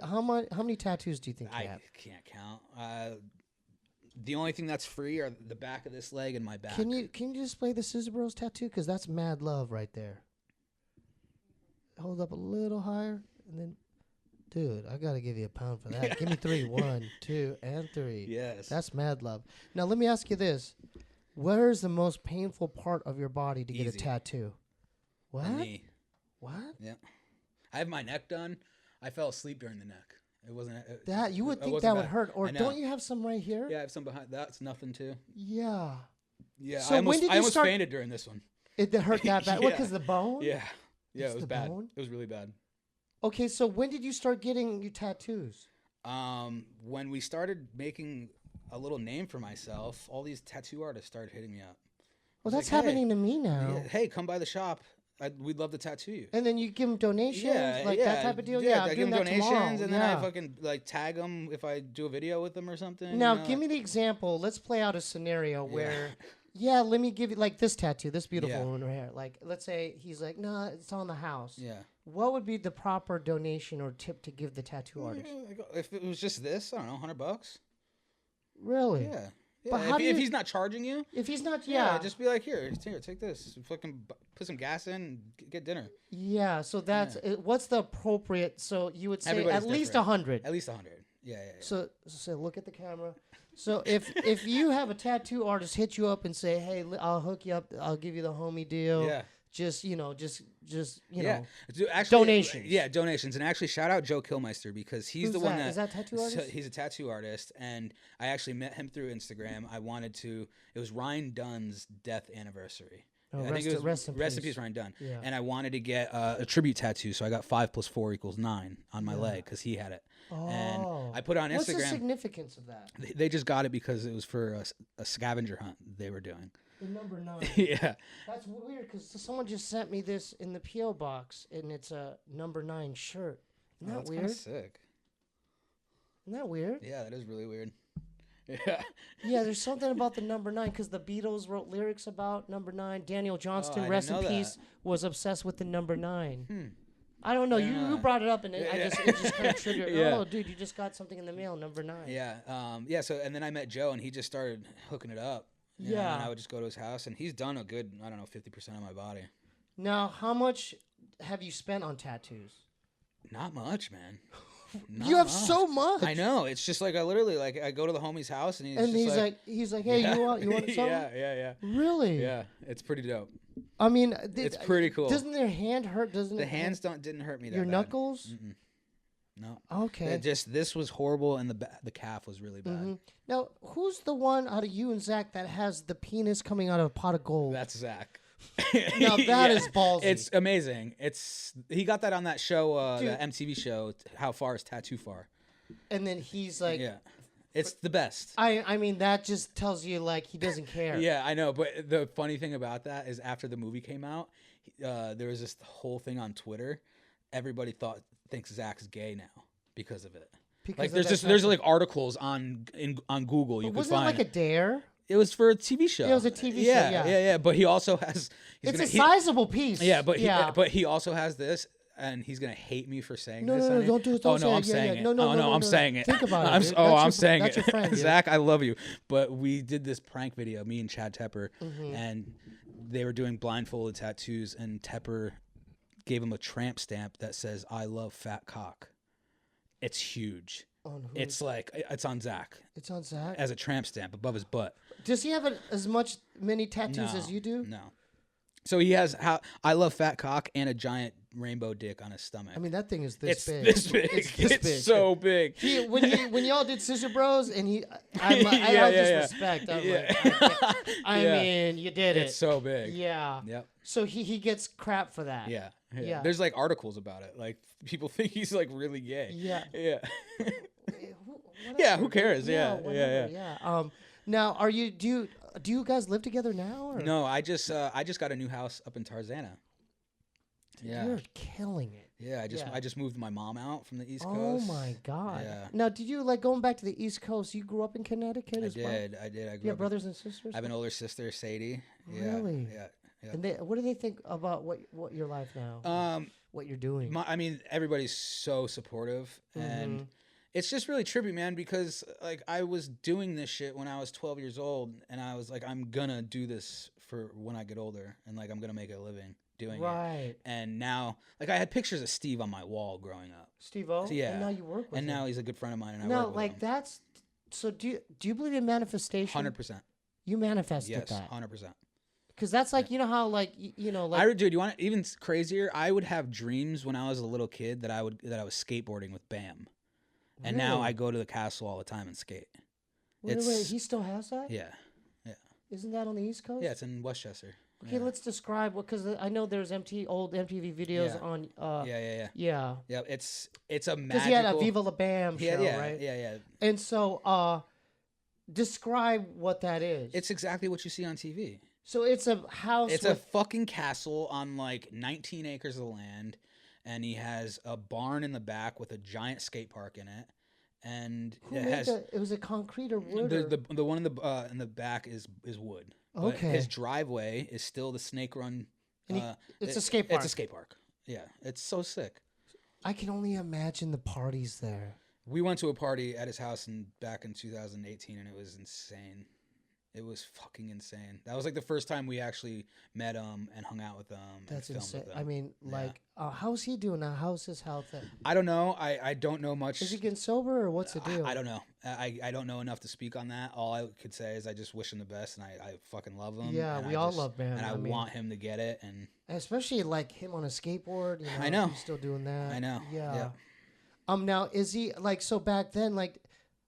tattoos do you think you I have? can't count. The only thing that's free are the back of this leg and my back. Can you display the Scissor Bros tattoo? Because that's mad love right there. Hold up a little higher, and then, dude, I gotta give you a pound for that. Give me 3. 1, 2, and 3. Yes. That's mad love. Now let me ask you this: where is the most painful part of your body to get a Easy. tattoo? What? The knee. What? Yeah. I have my neck done. I fell asleep during the neck. It wasn't That you would it think wasn't that would bad. hurt, or I know. don't you have some right here? Yeah, I have some behind. That's nothing too. Yeah. Yeah. So I when did you almost start- fainted during this one. It hurt that bad. What? Yeah. Because the bone? Yeah. Yeah, It's it was the bad. bone? It was really bad. Okay, so when did you start getting your tattoos? When we started making a little name for myself, all these tattoo artists started hitting me up. Well, I that's was like, happening to me now. Yeah, hey, come by the shop. We'd love to tattoo you. And then you give them donations, that type of deal. Yeah, I'm I doing give them that tomorrow. donations, and then I Yeah. fucking like tag them if I do a video with them or something. Now, you know, give me the example. Let's play out a scenario where, let me give you like this tattoo, this beautiful one right here. Like, let's say he's like, no, it's on the house. Yeah. What would be the proper donation or tip to give the tattoo artist? If it was just this, I don't know, $100. Really? Yeah. But Yeah, how do if you- he's not charging you, If he's not, just be like, here, take this. Fucking put some gas in, and get dinner. Yeah, so that's what's the appropriate? So you would say Everybody's at least different. 100. At least 100. Yeah. So look at the camera. So if you have a tattoo artist hit you up and say, hey, I'll hook you up, I'll give you the homie deal. Yeah. Just you know. Actually, Donations. Yeah, donations. And actually, shout out Joe Kilmeister because he's the one that is that tattoo artist? he's a tattoo artist, and I actually met him through Instagram. It was Ryan Dunn's death anniversary. Oh, I think it was rest in rest in peace. peace, Ryan Dunn. Yeah. And I wanted to get a tribute tattoo, so I got 5 + 4 = 9 on my leg because he had it. And I put it on What's the Instagram. significance of that? They just got it because it was for a scavenger hunt they were doing. The number 9. Yeah. That's weird because someone just sent me this in the PO box, and it's a number 9 shirt. Isn't that That's weird? kind of sick. Isn't that weird? Yeah, that is really weird. Yeah. Yeah, there's something about the number 9 because the Beatles wrote lyrics about number 9. Daniel Johnston, I rest in didn't know peace, was obsessed with the number 9. Hmm. I don't know. I don't You know. brought it up, and it just kind of triggered. Yeah. Oh, dude, you just got something in the mail, number 9. Yeah. So, and then I met Joe, and he just started hooking it up. you know, and I would just go to his house, and he's done a good, 50% of my body. Now, how much have you spent on tattoos? Not much, man. You have so much. I know. It's just like I literally I go to the homie's house, and he's like, hey, you want something? yeah. Really? Yeah, it's pretty dope. I mean, It's pretty cool. Doesn't their hand hurt? Doesn't The hands didn't hurt me that your bad. knuckles? Mm-mm. No. Okay. This was horrible, and the calf was really bad. Mm-hmm. Now, who's the one out of you and Zach that has the penis coming out of a pot of gold? That's Zach. Now that is ballsy. It's amazing. He got that on that show, Dude. the MTV show. How Far Is Tattoo Far? And then he's like, Yeah, it's the best. I mean, that just tells you like he doesn't care. Yeah, I know. But the funny thing about that is after the movie came out, there was this whole thing on Twitter. Everybody thinks Zach's gay now because of it. Because Like of there's that just there's tattoo. like articles on Google you But could wasn't find. it like a dare? It was for a TV show. Yeah, it was a TV show, Yeah, yeah. yeah. But he also has. It's a sizable piece. Yeah, but yeah. he also has this, and he's gonna hate me for saying No, this. no, on it. don't do it. Oh Don't no, say I'm it. Yeah, saying yeah. it. No, no, oh no, no, no, I'm no. saying it. Think about it, I'm, dude. oh, That's I'm your- saying that's it. your friend, dude. Zach, I love you. But we did this prank video, me and Chad Tepper, Mm-hmm. and they were doing blindfolded tattoos, and Tepper gave him a tramp stamp that says "I love fat cock." It's huge. On who? It's like it's on Zach It's on Zach. as a tramp stamp above his butt. Does he have as many tattoos No, as you do? No. So he has I love fat cock and a giant rainbow dick on his stomach. I mean, that thing is it's this big. this big. It's this It's big. so big. When y'all did Scissor Bros and I Yeah, just yeah. respect. I'm Yeah. like, I Yeah. mean, you did it. It's so big. Yeah. Yep. So he gets crap for that. Yeah. Yeah. There's like articles about it. Like people think he's like really gay. Yeah. Yeah. Whatever. Yeah, who cares? Yeah, whatever, yeah. Now, do you guys live together now? Or? No, I just got a new house up in Tarzana. Yeah. You're killing it. Yeah, Yeah. I just moved my mom out from the East Oh Coast. my God. Yeah. Now, did you like going back to the East Coast? You grew up in Connecticut I as well? did. I grew You up have brothers and sisters? I have an older sister, Sadie. Really? Yeah. Yeah. And what do they think about what your life now? What you're doing? I mean, everybody's so supportive, and Mhm. it's just really trippy, man. Because like I was doing this shit when I was 12 years old, and I was like, I'm gonna do this for when I get older, and like I'm gonna make a living doing it. Right. And now, like I had pictures of Steve on my wall growing up, Steve-O? Yeah. And now you work with and him. now he's a good friend of mine, and I No, work with like him. that's so. Do you believe in manifestation? 100%. You manifested Yes, that 100%. because that's like you know how like like Dude, you want it even crazier? I would have dreams when I was a little kid that I was skateboarding with Bam, and now Really? I go to the castle all the time and skate. wait, it's- he still has that? Yeah, Isn't that on the East Coast? yeah, it's in Westchester. Okay, Yeah. let's describe what because I know there's old MTV videos Yeah. on. Yeah. Yeah. Yeah, it's a Because magical. he had a Viva La Bam show, yeah, right? yeah. And so, describe what that is. It's exactly what you see on TV. So it's a house. It's a with, fucking castle on like 19 acres of land, and he has a barn in the back with a giant skate park in it, and who it made has it was a concrete or wood? or- the one in the back is wood. But Okay. his driveway is still the Snake Run. And it's a it- skate park. It's a skate park. Yeah, it's so sick. I can only imagine the parties there. We went to a party at his house back in 2018, and it was insane. It was fucking insane. That was like the first time we actually met him and hung out with him. That's and filmed insane. with him. I mean, Yeah. like, how's he doing now? How's his health? I don't know. I don't know much. Is he getting sober or what's the deal? I don't know. I don't know enough to speak on that. All I could say is I just wish him the best, and I fucking love him. Yeah, and we I all just- love Bam. And I mean, want him to get it. And especially like him on a skateboard. You know, I know. he's still doing that. I know. Yeah. Yeah. Now is he like so back then? Like,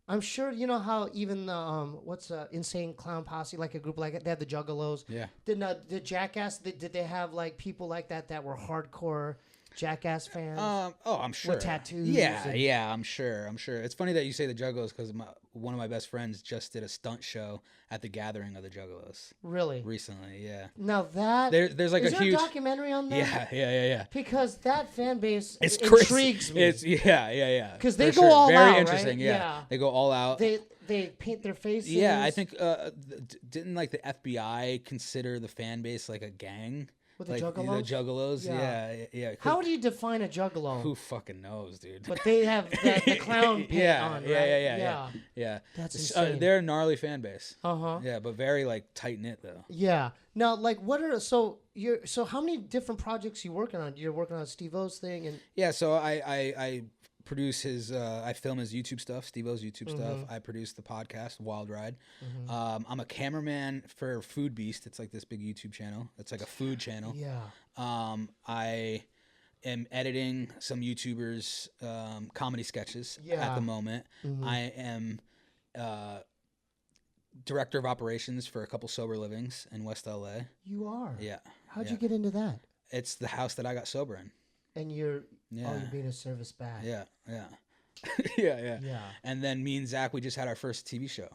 I'm sure you know how even the what's Insane Clown Posse, like a group like they had the Juggalos. Yeah. Did Jackass? Did they have like people like that were hardcore Jackass fans? I'm sure. tattoos Yeah, and- yeah, I'm sure. It's funny that you say the Juggalos because one of my best friends just did a stunt show at the gathering of the Juggalos Really? recently. Yeah. Now that There's like is a there huge. a documentary on that? Yeah. Because that fan base It's intrigues crazy. me. It's yeah. 'Cause For they go sure. all Very out, right? interesting. Yeah. Yeah. They go all out. They paint their faces. Yeah, I think didn't like the FBI consider the fan base like a gang? With the Like Juggalos? the Juggalos. Yeah. Yeah. 'Cause How do you define a juggalo? who fucking knows, dude? But they have the clown paint Yeah, on, right? yeah. Yeah. That's It's, insane. they're a gnarly fan base. Uh-huh. Yeah, but very like tight knit though. Yeah. Now, like, what are so how many different projects you working on? You're working on Steve-O's thing, and Yeah, so I produce I film his YouTube stuff, Steve-O's YouTube stuff. I produce the podcast Wild Ride. I'm a cameraman for Food Beast. It's like this big YouTube channel. It's like a food channel. yeah, I am editing some YouTubers' comedy sketches at Yeah. the moment. I am director of operations for a couple sober livings in West LA. you are. Yeah. How'd yeah. you get into that? It's the house that I got sober in. And you're Yeah. you're being a service back. Yeah. Yeah. Yeah. And then me and Zach, we just had our first TV show.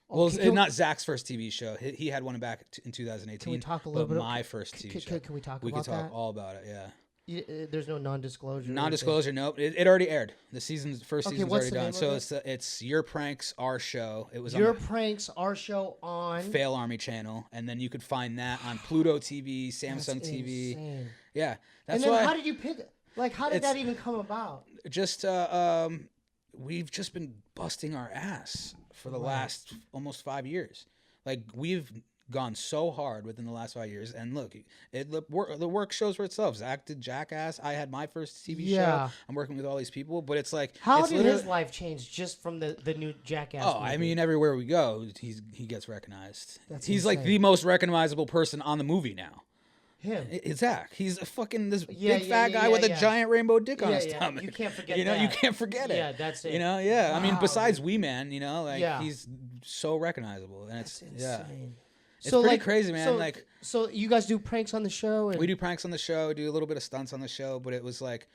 Oh, Well, can- not Zach's first TV show. He had one back in 2018. Can we talk a little but bit? my first TV show. Can we talk We about could talk that? all about it. Yeah. There's no non-disclosure. Non-disclosure, nope. It already aired. The first season's what's already the done. name So of it's Your Pranks, Our Show. It was Your on the Pranks, Our Show on Fail Army channel, and then you could find that on Pluto TV, Samsung TV. Insane. Yeah, that's and then why. how did you pick it? Like, how did that even come about? Just we've just been busting our ass for the last almost 5 years. Like, we've gone so hard within the last 5 years, and look, the work shows for itself. Zach did Jackass. I had my first TV show. I'm working with all these people, but it's like, how did his life change just from the new Jackass? Oh, movie? I mean, everywhere we go, he gets recognized. He's insane. like the most recognizable person on the movie now. Him. It's Zach. He's a fucking big fat guy with a giant rainbow dick on his stomach. You can't forget that. You can't forget it. Yeah, that's it. Wow, I mean, besides Wee Man, he's so recognizable, and that's insane. Yeah. It's pretty crazy, man. So you guys do pranks on the show? We do pranks on the show, do a little bit of stunts on the show, but it was like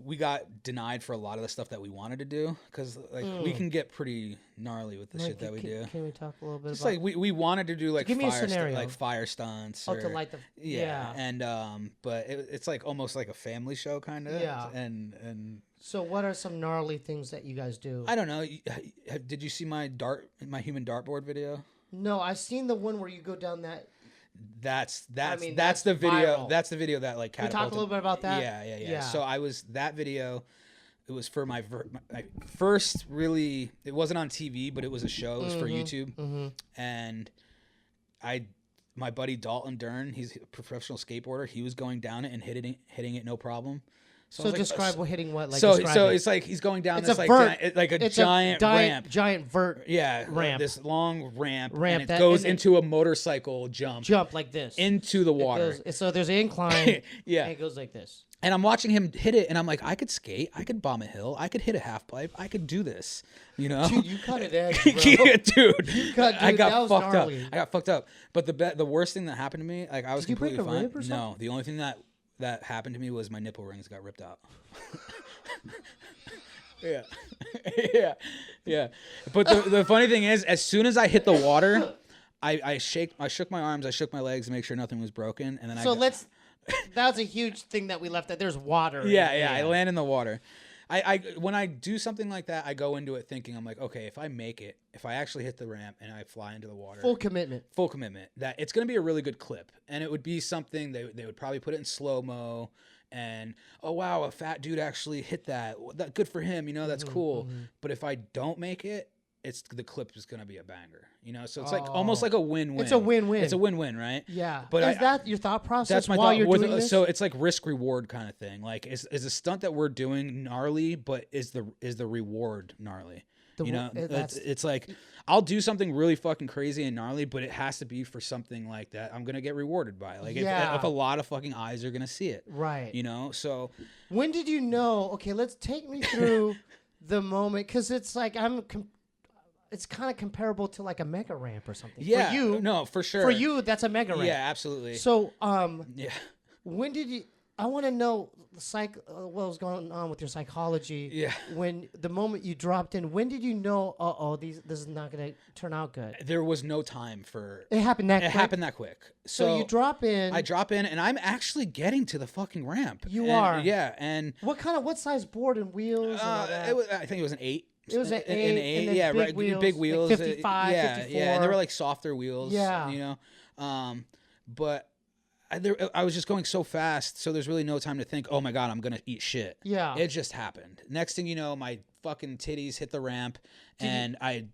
we got denied for a lot of the stuff that we wanted to do because we can get pretty gnarly with the shit that we do. Can we talk a little bit Just about? We wanted to do like give me a scenario. Like fire stunts. To light the and but it's like almost like a family show kind of. Yeah. And so what are some gnarly things that you guys do? I don't know. Did you see my human dartboard video? No, I seen the one where you go down that. That's the video. Viral. That's the video that like catapulted. Can we talk a little bit about that? Yeah. So that video. It was for my first really. It wasn't on TV, but it was a show. It was for YouTube, and my buddy Dalton Dern. He's a professional skateboarder. He was going down it and hitting it no problem. So describe what hitting what like. So it's like he's going down this giant ramp. Giant vert. Yeah, ramp. This long ramp and it that goes into a motorcycle jump. Jump like this into the water. So there's an incline. Yeah, and it goes like this. And I'm watching him hit it, and I'm like, I could skate, I could bomb a hill, I could hit a half pipe, I could do this. Dude, you cut it edge, bro. Yeah, dude. I got fucked up. Gnarly. I got fucked up. But the worst thing that happened to me, like I was Did completely you break a fine. rib or something? No, the only thing that happened to me was my nipple rings got ripped out. Yeah. But the funny thing is, as soon as I hit the water, I shook my arms, I shook my legs to make sure nothing was broken, and then that's a huge thing that we left out. There's water. Yeah. I land in the water. I when I do something like that, I go into it thinking, I'm like, okay, if I make it, if I actually hit the ramp and I fly into the water, full commitment, that it's going to be a really good clip, and it would be something they would probably put it in slow-mo, and oh wow, a fat dude actually hit that. Good for him, that's cool. But if I don't make it, the clip is going to be a banger, so it's like almost like a win-win. It's a win-win. It's a win-win, right? Yeah. But is that your thought process? That's my while thought. You're doing this? So it's like risk-reward kind of thing. Like, is a stunt that we're doing gnarly, but is the reward gnarly? It's like I'll do something really fucking crazy and gnarly, but it has to be for something like that I'm gonna get rewarded by. Like, if a lot of fucking eyes are gonna see it, right? So when did you know? Okay, let's take me through the moment, because it's like it's kind of comparable to like a mega ramp or something. Yeah, for you, no, for sure. For you, that's a mega ramp. Yeah, absolutely. So, yeah. When did you? I want to know what was going on with your psychology. Yeah. When the moment you dropped in, when did you know? This is not going to turn out good. There was no time for it. Happened that. It happened that quick. So you drop in. I drop in, and I'm actually getting to the fucking ramp. You are. Yeah, and what size board and wheels? I think it was an 8. It was an 8, yeah, big right. Wheels, big wheels, like 55, 54. Yeah, and they were like softer wheels. Yeah, but I was just going so fast, so there's really no time to think, oh my god, I'm gonna eat shit. Yeah, it just happened. Next thing you know, my fucking titties hit the ramp, and I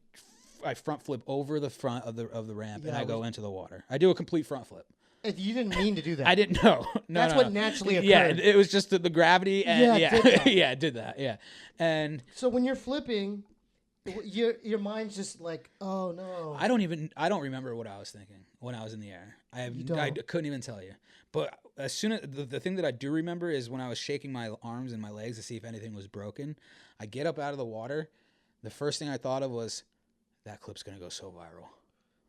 front flip over the front of the ramp, and I go into the water. I do a complete front flip. You didn't mean to do that. I didn't know. That's what naturally occurred. Yeah, it was just the gravity, and it did that. Yeah, and so when you're flipping, your mind's just like, oh no. I don't remember what I was thinking when I was in the air. I couldn't even tell you. But as soon as the thing that I do remember is when I was shaking my arms and my legs to see if anything was broken. I get up out of the water. The first thing I thought of was, that clip's gonna go so viral.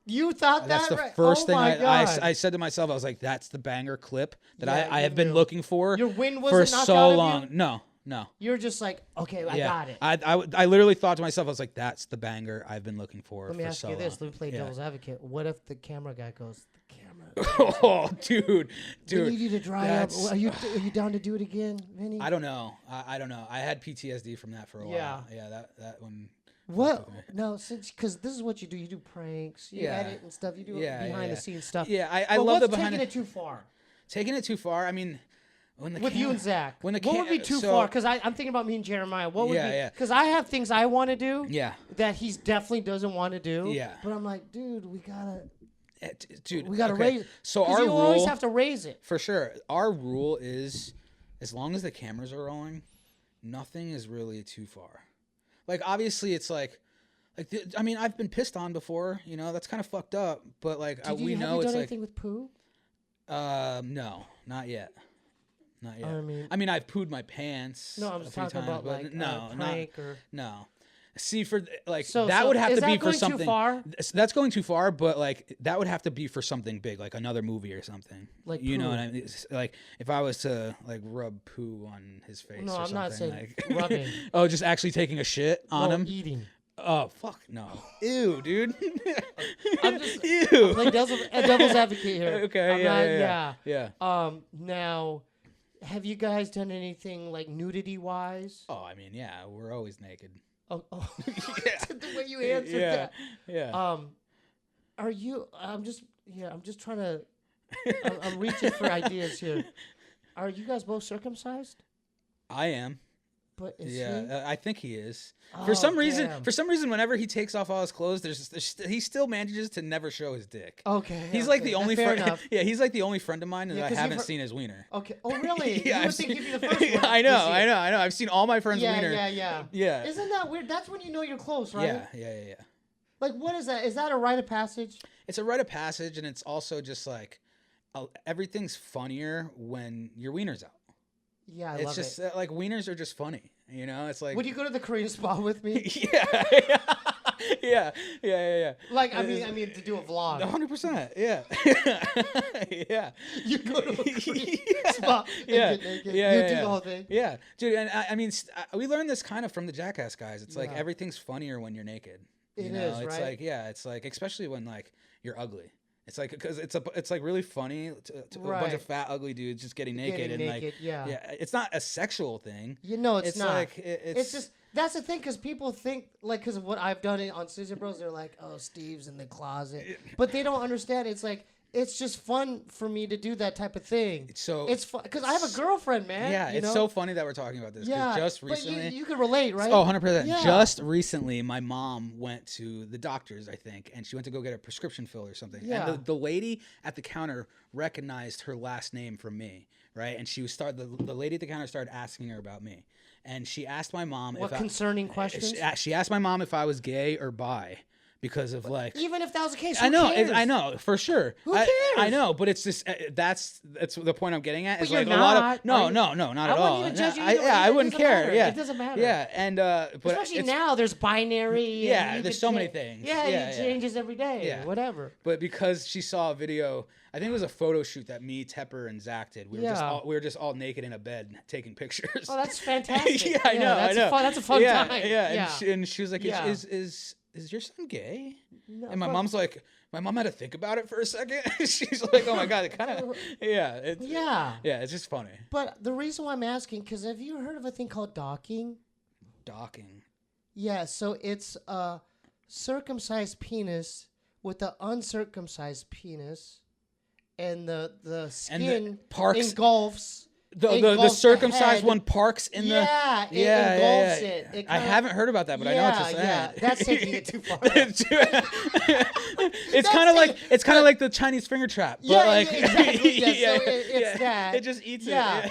You thought that's that? the first thing I said to myself. I was like, "That's the banger clip that I have been looking for." Your win was for knocked so out of long. You? No. You're just like, okay, I got it. I literally thought to myself, I was like, "That's the banger I've been looking for." Let me ask you this. Let me play devil's advocate. What if the camera guy goes, the camera Oh, dude. We need you to dry up. Are you down to do it again, Vinny? I don't know. I don't know. I had PTSD from that for a while. Yeah, that one. What? No, because this is what you do. You do pranks. You edit and stuff. You do behind the scenes stuff. Yeah, I love the behind. Taking it too far. Taking it too far. I mean, with you and Zach, what would be too far? Because I'm thinking about me and Jeremiah. What would be? Because I have things I want to do. Yeah. That he definitely doesn't want to do. Yeah. But I'm like, dude, we gotta. Dude, we gotta raise it. So our you rule, always have to raise it. For sure. Our rule is, as long as the cameras are rolling, nothing is really too far. Like obviously, it's like. I mean, I've been pissed on before. You know, that's kind of fucked up. But like, we know it's like. Have you done anything with poo? No, not yet. Not yet. I mean, I've pooed my pants. No, I'm just talking about like prank or no. See, for like so would have to be for something. Too far? That's going too far, but like that would have to be for something big, like another movie or something. Like you poo. know what I mean? Like if I was to like rub poo on his face. No, or I'm something, not saying like, rubbing. Oh, just actually taking a shit on him. Eating. Oh fuck no! Ew, dude. I'm just ew. I'm like devil's advocate here. Okay. Yeah. Now, have you guys done anything like nudity wise? Oh, I mean, yeah, we're always naked. Oh. Yeah. The way you answered that. Yeah. Are you? I'm just trying to. I'm reaching for ideas here. Are you guys both circumcised? I am. But is he? I think he is. Oh, For some reason, whenever he takes off all his clothes, he still manages to never show his dick. Okay. He's like the only friend. Yeah, he's like the only friend of mine that I haven't seen his wiener. Okay. Oh, really? Yeah, you would think he'd be the first one. I know. I've seen all my friends' wiener. Yeah. Isn't that weird? That's when you know you're close, right? Yeah. Like, what is that? Is that a rite of passage? It's a rite of passage, and it's also just like everything's funnier when your wiener's out. Yeah, I it's love just it. Like wieners are just funny, you know. It's like. Would you go to the Korean spa with me? Yeah. Like I mean to do a vlog. 100%. Yeah. Yeah. You go to a Korean spa. And get naked. Yeah. You do the whole thing. Yeah, dude. And I mean, we learned this kind of from the Jackass guys. It's like everything's funnier when you're naked. It know? is, It's right? like it's like especially when like you're ugly. It's like because it's like really funny to a bunch of fat ugly dudes just getting naked like it's not a sexual thing. You know it's not. Like it's just that's the thing because people think like because of what I've done on Scissor Bros they're like oh Steve's in the closet but they don't understand it's like it's just fun for me to do that type of thing. So it's fun because I have a girlfriend, man. Yeah, it's so funny that we're talking about this. Yeah, just recently, but you can relate, right? Oh, 100%. Yeah. Just recently, my mom went to the doctor's, I think, and she went to go get a prescription filled or something. Yeah. And the lady at the counter recognized her last name from me, right? And she was the lady at the counter started asking her about me, and she asked my mom what concerning questions. She asked my mom if I was gay or bi. Because of like, even if that was the case, I know for sure. Who cares? I know, but it's just that's the point I'm getting at. But is you're like not, a lot of not at all. I wouldn't even judge you. I wouldn't care. Matter. Yeah, it doesn't matter. Yeah, and but especially now, there's binary. Yeah, there's so many things. Yeah, it changes every day. Yeah, whatever. But because she saw a video, I think it was a photo shoot that me, Tepper, and Zach did. We were just all naked in a bed taking pictures. Oh, that's fantastic. Yeah, I know. That's a fun time. Yeah. And she was like, Is your son gay? No, and my mom's like, my mom had to think about it for a second. She's like, oh my God, it kind of, it's just funny. But the reason why I'm asking, because have you heard of a thing called docking? Docking? Yeah, so it's a circumcised penis with an uncircumcised penis, and the skin engulfs. The circumcised one parks in the it engulfs it. I haven't heard about that, but I know what you're saying. Yeah, that's taking it too far. It's kind of like the Chinese finger trap, but exactly. So it's that. It just eats it. Yeah,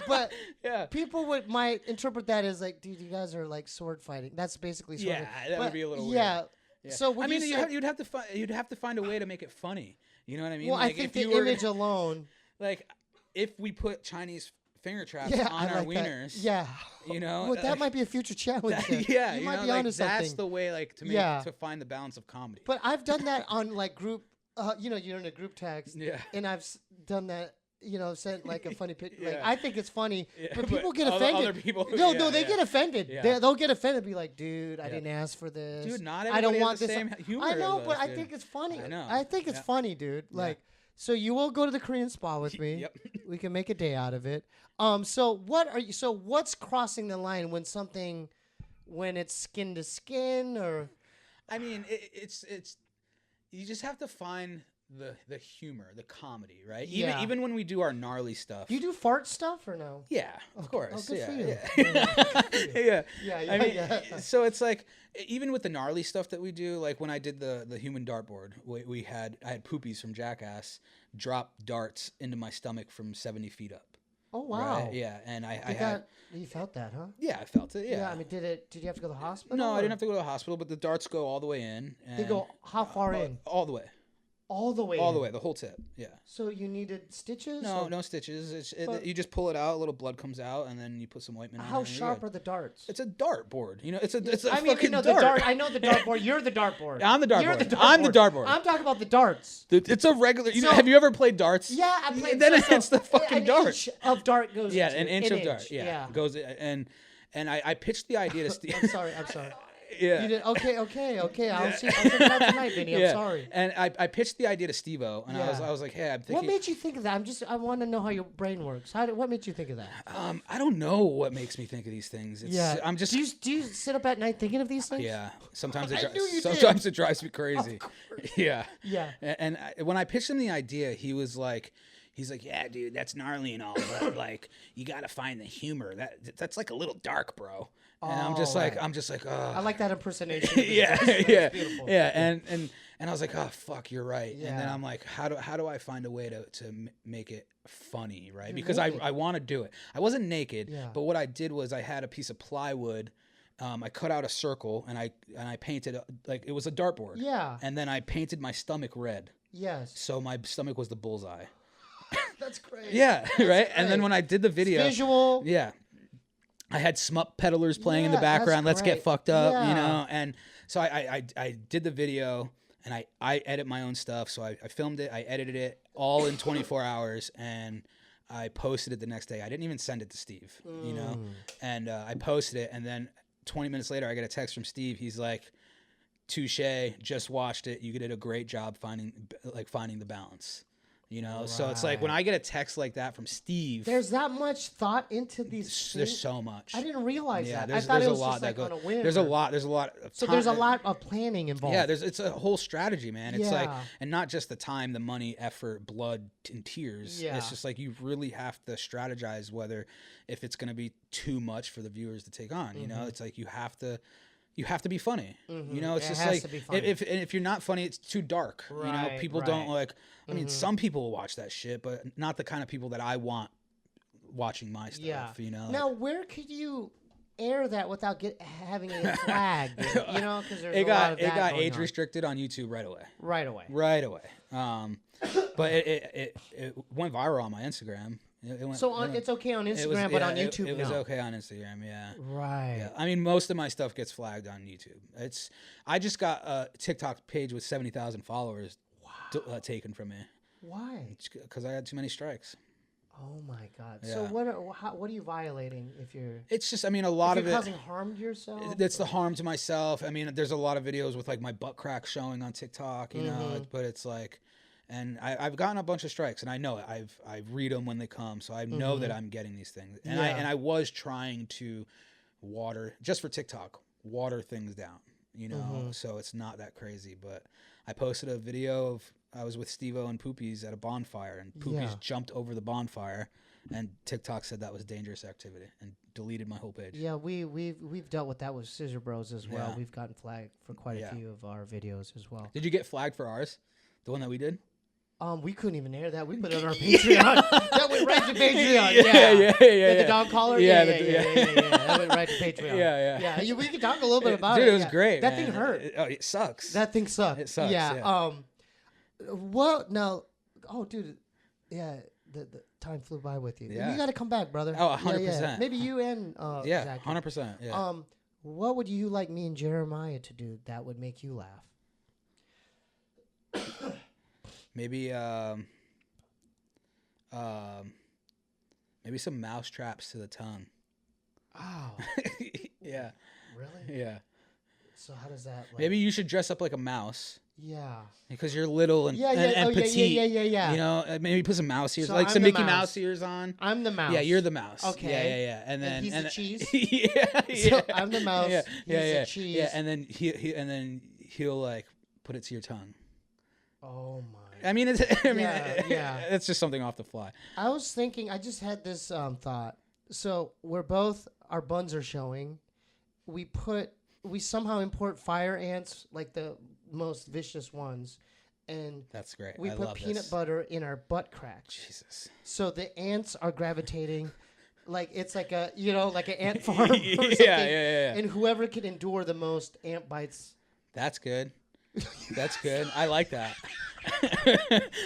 but people might interpret that as like, dude, you guys are like sword fighting. That's basically sword fighting. That would be a little weird. Yeah. So I mean, you'd have to find a way to make it funny. You know what I mean? Well, like, I think the image alone, like. If we put Chinese finger traps on our wieners, you know, well, that might be a future challenge. You might be onto something. That's the way, like, to find the balance of comedy. But I've done that on like group, you're in a group text, and I've done that. Sent like a funny picture. Like I think it's funny, but people get offended. Other people, they get offended. Yeah. They'll get offended. Be like, dude, I didn't ask for this. Dude, not everybody has the same humor. I know, but I think it's funny. I know. I think it's funny, dude. Like. So you will go to the Korean spa with me. Yep. We can make a day out of it. So what are you? So what's crossing the line when it's skin to skin or? I mean, it's you just have to find the humor, the comedy, right? Yeah. Even when we do our gnarly stuff. Do you do fart stuff or no? Yeah, of course. Oh, good yeah, for you. yeah. Yeah. I mean, so it's like even with the gnarly stuff that we do, like when I did the human dartboard, I had Poopies from Jackass drop darts into my stomach from 70 feet up. Oh wow. Right? Yeah, and you felt that, huh? Yeah, I felt it. Yeah. I mean, did you have to go to the hospital? No, or? I didn't have to go to the hospital, but the darts go all the way in. And, They go how far in? All the way. All the way. All the way, the whole tip. Yeah. So you needed stitches? No, no stitches. You just pull it out, a little blood comes out, and then you put some ointment on it. How sharp are the darts? It's a dartboard. You know, it's a I mean, fucking no, dart. the dart. I know the dartboard. You're the dartboard. I'm the dartboard. You're the dartboard. I'm the dartboard. I'm talking about the darts. It's a regular. So- Have you ever played darts? Yeah, I played. Then it's the fucking an dart. Inch of dart goes. Yeah, into an inch an of dart. Yeah, goes and I pitched the idea to Steve. I'm sorry. Yeah. You did okay. I'll check it out tonight, Vinny. I'm sorry. And I pitched the idea to Steve-O, and Yeah. I was like, hey, I'm thinking. What made you think of that? I want to know how your brain works. What made you think of that? I don't know what makes me think of these things. I'm just. Do you sit up at night thinking of these things? Yeah. Sometimes I knew you did. sometimes it drives me crazy. Yeah. Yeah. And when I pitched him the idea, he's like, yeah, dude, that's gnarly and all, but like, you got to find the humor. That's like a little dark, bro. And I'm just like, oh. I like that impersonation. Yeah, It's beautiful. yeah. And I was like, oh fuck, you're right. Yeah. And then I'm like, how do I find a way to make it funny, right? Because I want to do it. I wasn't naked, Yeah. but what I did was I had a piece of plywood. I cut out a circle and I painted like it was a dartboard. Yeah. And then I painted my stomach red. Yes. So my stomach was the bullseye. That's great. Yeah, right. great. And then when I did the video, It's visual. yeah, I had Smup peddlers playing in the Yeah, that's background. Let's get great. fucked up, Yeah. you know. And so I did the video, and I edit my own stuff. So I filmed it, I edited it all in 24 hours, and I posted it the next day. I didn't even send it to Steve, you know. And I posted it, and then 20 minutes later, I get a text from Steve. He's like, "Touche, just watched it. You did a great job finding the balance." You know, so it's like when I get a text like that from Steve, There's that much thought into these. there's so much. I didn't realize Yeah, that. I there's thought it a was lot just that like goes. on a whim. There's a lot. There's a lot. So there's a lot of planning involved. Yeah, it's a whole strategy, man. It's like, Yeah. and not just the time, the money, effort, blood, and tears. Yeah. It's just like you really have to strategize whether if it's going to be too much for the viewers to take on. You know, it's like you have to be funny. You know, it's It just has like to be funny. if you're not funny, it's too dark. You know, Right, people don't right. like. I mean, some people will watch that shit, but not the kind of people that I want watching my stuff. Yeah. You know. Now, where could you air that without having it flagged? You know, because there's it a lot got of that going age on. restricted on YouTube right away. Right away. Right away. But it went viral on my Instagram. It went, So it's okay on Instagram, but on YouTube, it was no. okay on Instagram. Yeah. Right. Yeah. I mean, most of my stuff gets flagged on YouTube. I just got a TikTok page with 70,000 followers taken from me Why? because I had too many strikes. Oh my God. Yeah. So what are you violating if you're? It's just, I mean, a lot if of you're it. causing harm to yourself. That's the harm to myself. I mean, there's a lot of videos with like my butt crack showing on TikTok, you know, but it's like, and I've gotten a bunch of strikes, and I know it. I read them when they come, so I know that I'm getting these things. And I was trying to just for TikTok, water things down, you know, so it's not that crazy. But I posted a video of I was with Steve-O and Poopies at a bonfire, and Poopies jumped over the bonfire, and TikTok said that was dangerous activity and deleted my whole page. Yeah, we've dealt with that with Scissor Bros as well. Yeah. We've gotten flagged for quite a few of our videos as well. Did you get flagged for ours? The one that we did? We couldn't even air that. We put it on our Patreon. That went right to Patreon. Yeah. The dog collar. Yeah, Yeah. That went right to Patreon. Yeah. We could talk a little bit about it. Dude, it was Yeah. great. That man. thing hurt. It sucks. That thing sucked. It sucks, Yeah. yeah. What now? Oh, dude. Yeah. The time flew by with you. Yeah. You got to come back, brother. Oh, Yeah, 100%. Maybe you and Yeah, Zach. 100%. Yeah. What would you like me and Jeremiah to do that would make you laugh? Maybe maybe some mouse traps to the tongue. Oh, Yeah. really? Yeah. So how does that? Like, Maybe you should dress up like a mouse Yeah. Because you're little and, Yeah, yeah, and oh, petite. yeah. You know, maybe put some mouse ears, So like I'm some the Mickey mouse. Mouse ears on. I'm the mouse. Yeah, you're the mouse. Okay. Yeah. And then he's the cheese. yeah. So I'm the mouse. Yeah, he's the cheese. Yeah, and then he'll like put it to your tongue. Oh my. I mean, Yeah. It's just something off the fly. I was thinking. I just had this thought. So our buns are showing. We somehow import fire ants, like the most vicious ones, and That's great. we I put love peanut this. butter in our butt cracks. Jesus. So the ants are gravitating, like it's like an ant farm or something. Yeah. And whoever can endure the most ant bites. That's good. That's good. I like that.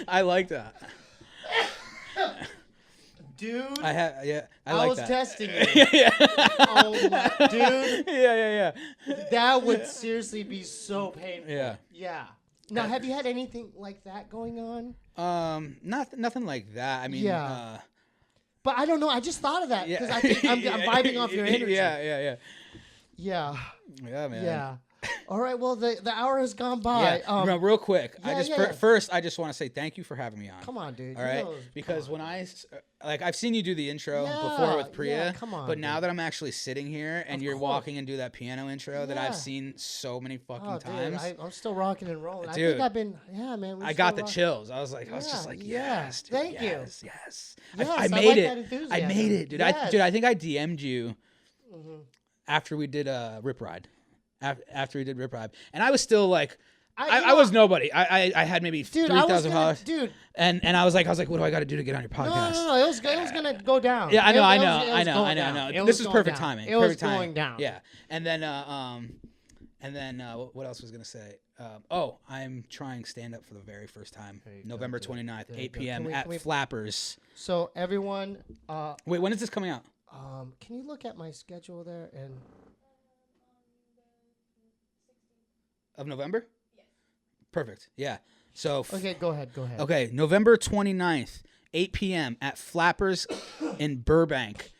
I like that. Dude, I I like was that. testing it. Yeah. Oh my, dude, Yeah. that would seriously be so painful. Yeah. Now, have you had anything like that going on? Nothing like that. I mean, Yeah. But I don't know. I just thought of that yeah. because I think I'm vibing off your energy. Yeah, Yeah. man. Yeah. All right. Well, the hour has gone by. Yeah. No, real quick, yeah. first I just want to say thank you for having me on. Come on, dude. All right, because when I've seen you do the intro before with Priya, yeah, come on, but now dude. that I'm actually sitting here and you're walking and do that piano intro that Yeah. I've seen so many fucking Oh, times. dude, I'm still rocking and rolling. Dude. I think I've been. Yeah, man. I got the chills. I was just like, Yeah, yes, dude, thank you. yes. Yes, I I made like it. that enthusiasm. I made it, dude. Yes. I think I DM'd you Mhm. after we did Rip Ride. After we did Rip Ride, and I was still like, I know- was nobody. I had maybe Dude, I was $3,000 gonna, followers, dude. and I was like, what do I got to do to get on your podcast? No. It was gonna go down. Yeah, I know. It was going down. It This was is going perfect down. timing. It was Perfect timing. going down. Yeah, and then what else was gonna say? I'm trying stand up for the very first time, There you go, November dude. 29th, There you 8 go. p.m. Can at we- Flappers. So everyone, Wait, when is this coming out? can you look at my schedule there and? Of November? Yes. Perfect. Yeah. So. Okay, go ahead. Okay, November 29th, 8 p.m. at Flappers in Burbank.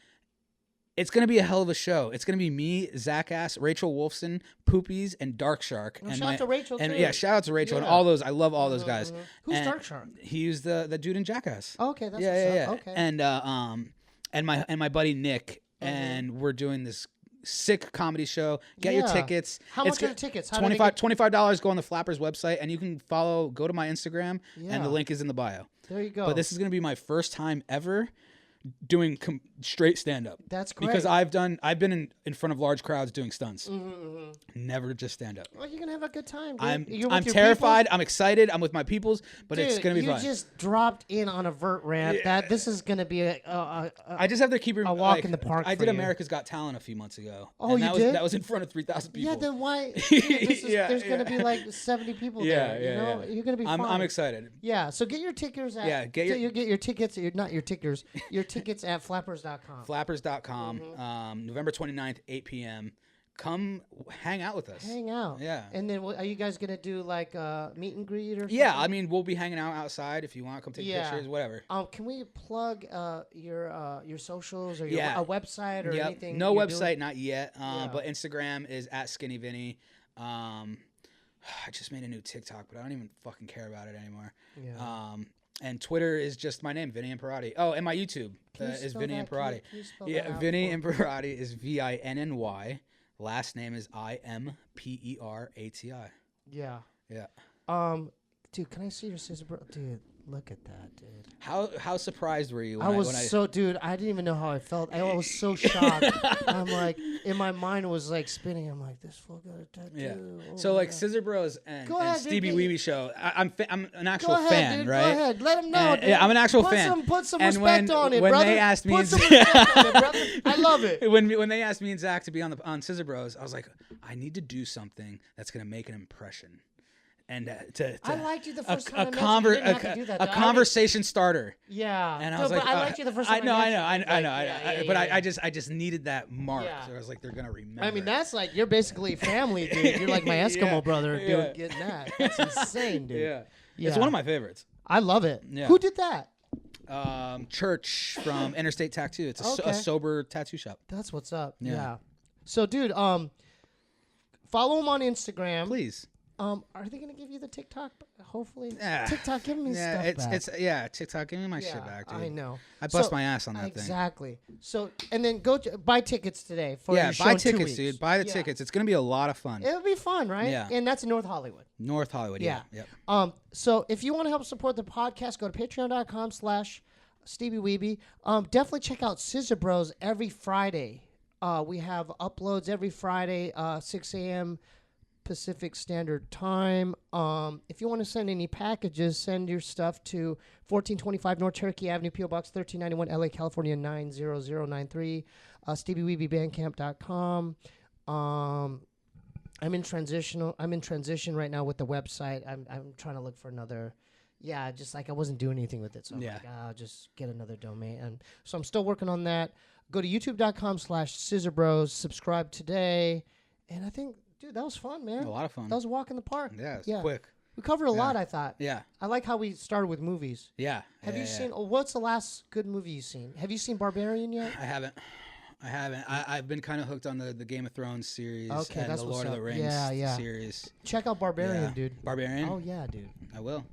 It's going to be a hell of a show. It's going to be me, Jackass, Rachel Wolfson, Poopies, and Dark Shark. Well, shout out to Rachel, and too. yeah, shout out to Rachel and Yeah. all those. I love all those guys. Who's And Dark Shark? He's the dude in Jackass. Okay, that's Yeah. what's up. Okay. And my buddy Nick, and we're doing this sick comedy show. Get your Yeah. tickets. How It's much are the tickets? How do they $25 go on the Flappers website, and you can go to my Instagram, Yeah. and the link is in the bio. There you go. But this is going to be my first time ever doing straight stand up. That's great. Because I've been in front of large crowds doing stunts. Mm-hmm. Never just stand up. Well, you're gonna have a good time. Dude. I'm You're with your terrified. peoples? I'm excited. I'm with my peoples, but Dude, it's gonna be you fun. just dropped in on a vert rant. Yeah. That this is gonna be I just have to keep a walk in the park I for did you. America's Got Talent a few months ago. Oh, and you did? That was in front of 3,000 people. Yeah, then why? There's gonna be like 70 people there. Yeah, You know, you're gonna be fine. I'm excited. Yeah, so get your tickets at get your tickets. Not your tickers. Your tickets at flappers.com. Flappers.com. November 29th, 8 p.m. Come hang out with us. Hang out. Yeah. And then are you guys gonna do like meet and greet or something? Yeah, I mean we'll be hanging out outside if you want. Come take pictures, whatever. Can we plug your socials or Yeah. a website or anything? No you're website, doing? not yet. Yeah. But Instagram is at Skinny Vinny. I just made a new TikTok, but I don't even fucking care about it anymore. Yeah. And Twitter is just my name, Vinny Imperati. Oh, and my YouTube is Vinny Imperati. Can you spell Yeah, that out Vinny for me? Imperati is Vinny. Last name is Imperati. Yeah. Yeah. Dude, can I see your scissor, bro? Dude, look at that, dude. How surprised were you? I was dude. I didn't even know how I felt. I was so shocked. I'm like, in my mind it was like spinning. I'm like, this fool got a tattoo. Yeah. Oh So my like God. Scissor Bros and Go ahead, dude, Steebee get- Weebee Show. I'm an actual Go ahead, fan, dude, right? Go ahead. Let him know. And- Dude. yeah, I'm an actual fan. Put some And respect on it, when brother. they asked me, Put some respect on it, brother. I love it. when they asked me and Zach to be on Scissor Bros, I was like, I need to do something that's gonna make an impression, and I liked you the first time a I met you. You didn't have to do that, a though. conversation starter. Yeah. And I No, was like, but I liked you the first time I met you. I know, Like, but yeah. I just needed that mark. Yeah. So I was like, they're gonna remember. I mean, that's like you're basically family, dude. You're like my Eskimo Yeah, brother, yeah. dude. Getting that. That's insane, dude. yeah. Yeah. It's one of my favorites. I love it. Yeah. Who did that? Church from Interstate Tattoo. It's Okay. a sober tattoo shop. That's what's up. Yeah. Yeah. So, dude, follow him on Instagram. Please. Are they gonna give you the TikTok? Hopefully, Yeah. TikTok, give me stuff back. TikTok, give me my shit back, dude. I know. I bust my ass on that thing. Exactly. So, and then go buy tickets today for your show buy in 2 tickets, weeks. dude. Buy the tickets. It's gonna be a lot of fun. It'll be fun, right? Yeah. And that's in North Hollywood. North Hollywood. Yeah. Yep. So if you want to help support the podcast, go to patreon.com/Steebee Weebee. Definitely check out Scissor Bros every Friday. We have uploads every Friday, 6 a.m. Pacific Standard Time. If you want to send any packages, send your stuff to 1425 North Cherokee Avenue, P.O. Box 1391, LA, California 90093. SteebeeWeebieBandcamp.com. I'm in transition right now with the website. I'm trying to look for another. Yeah, just like I wasn't doing anything with it, so I'm like, I'll just get another domain. And so I'm still working on that. Go to youtube.com/scissorbros. Subscribe today, and I think. Dude, that was fun, man. A lot of fun. That was a walk in the park. Yeah, it's quick. We covered a lot, I thought. Yeah. I like how we started with movies. Yeah. Have you seen, what's the last good movie you've seen? Have you seen Barbarian yet? I haven't. I've been kind of hooked on the Game of Thrones series and that's the what's Lord of up. the Rings series. Check out Barbarian, dude. Barbarian? Oh, yeah, dude. I will.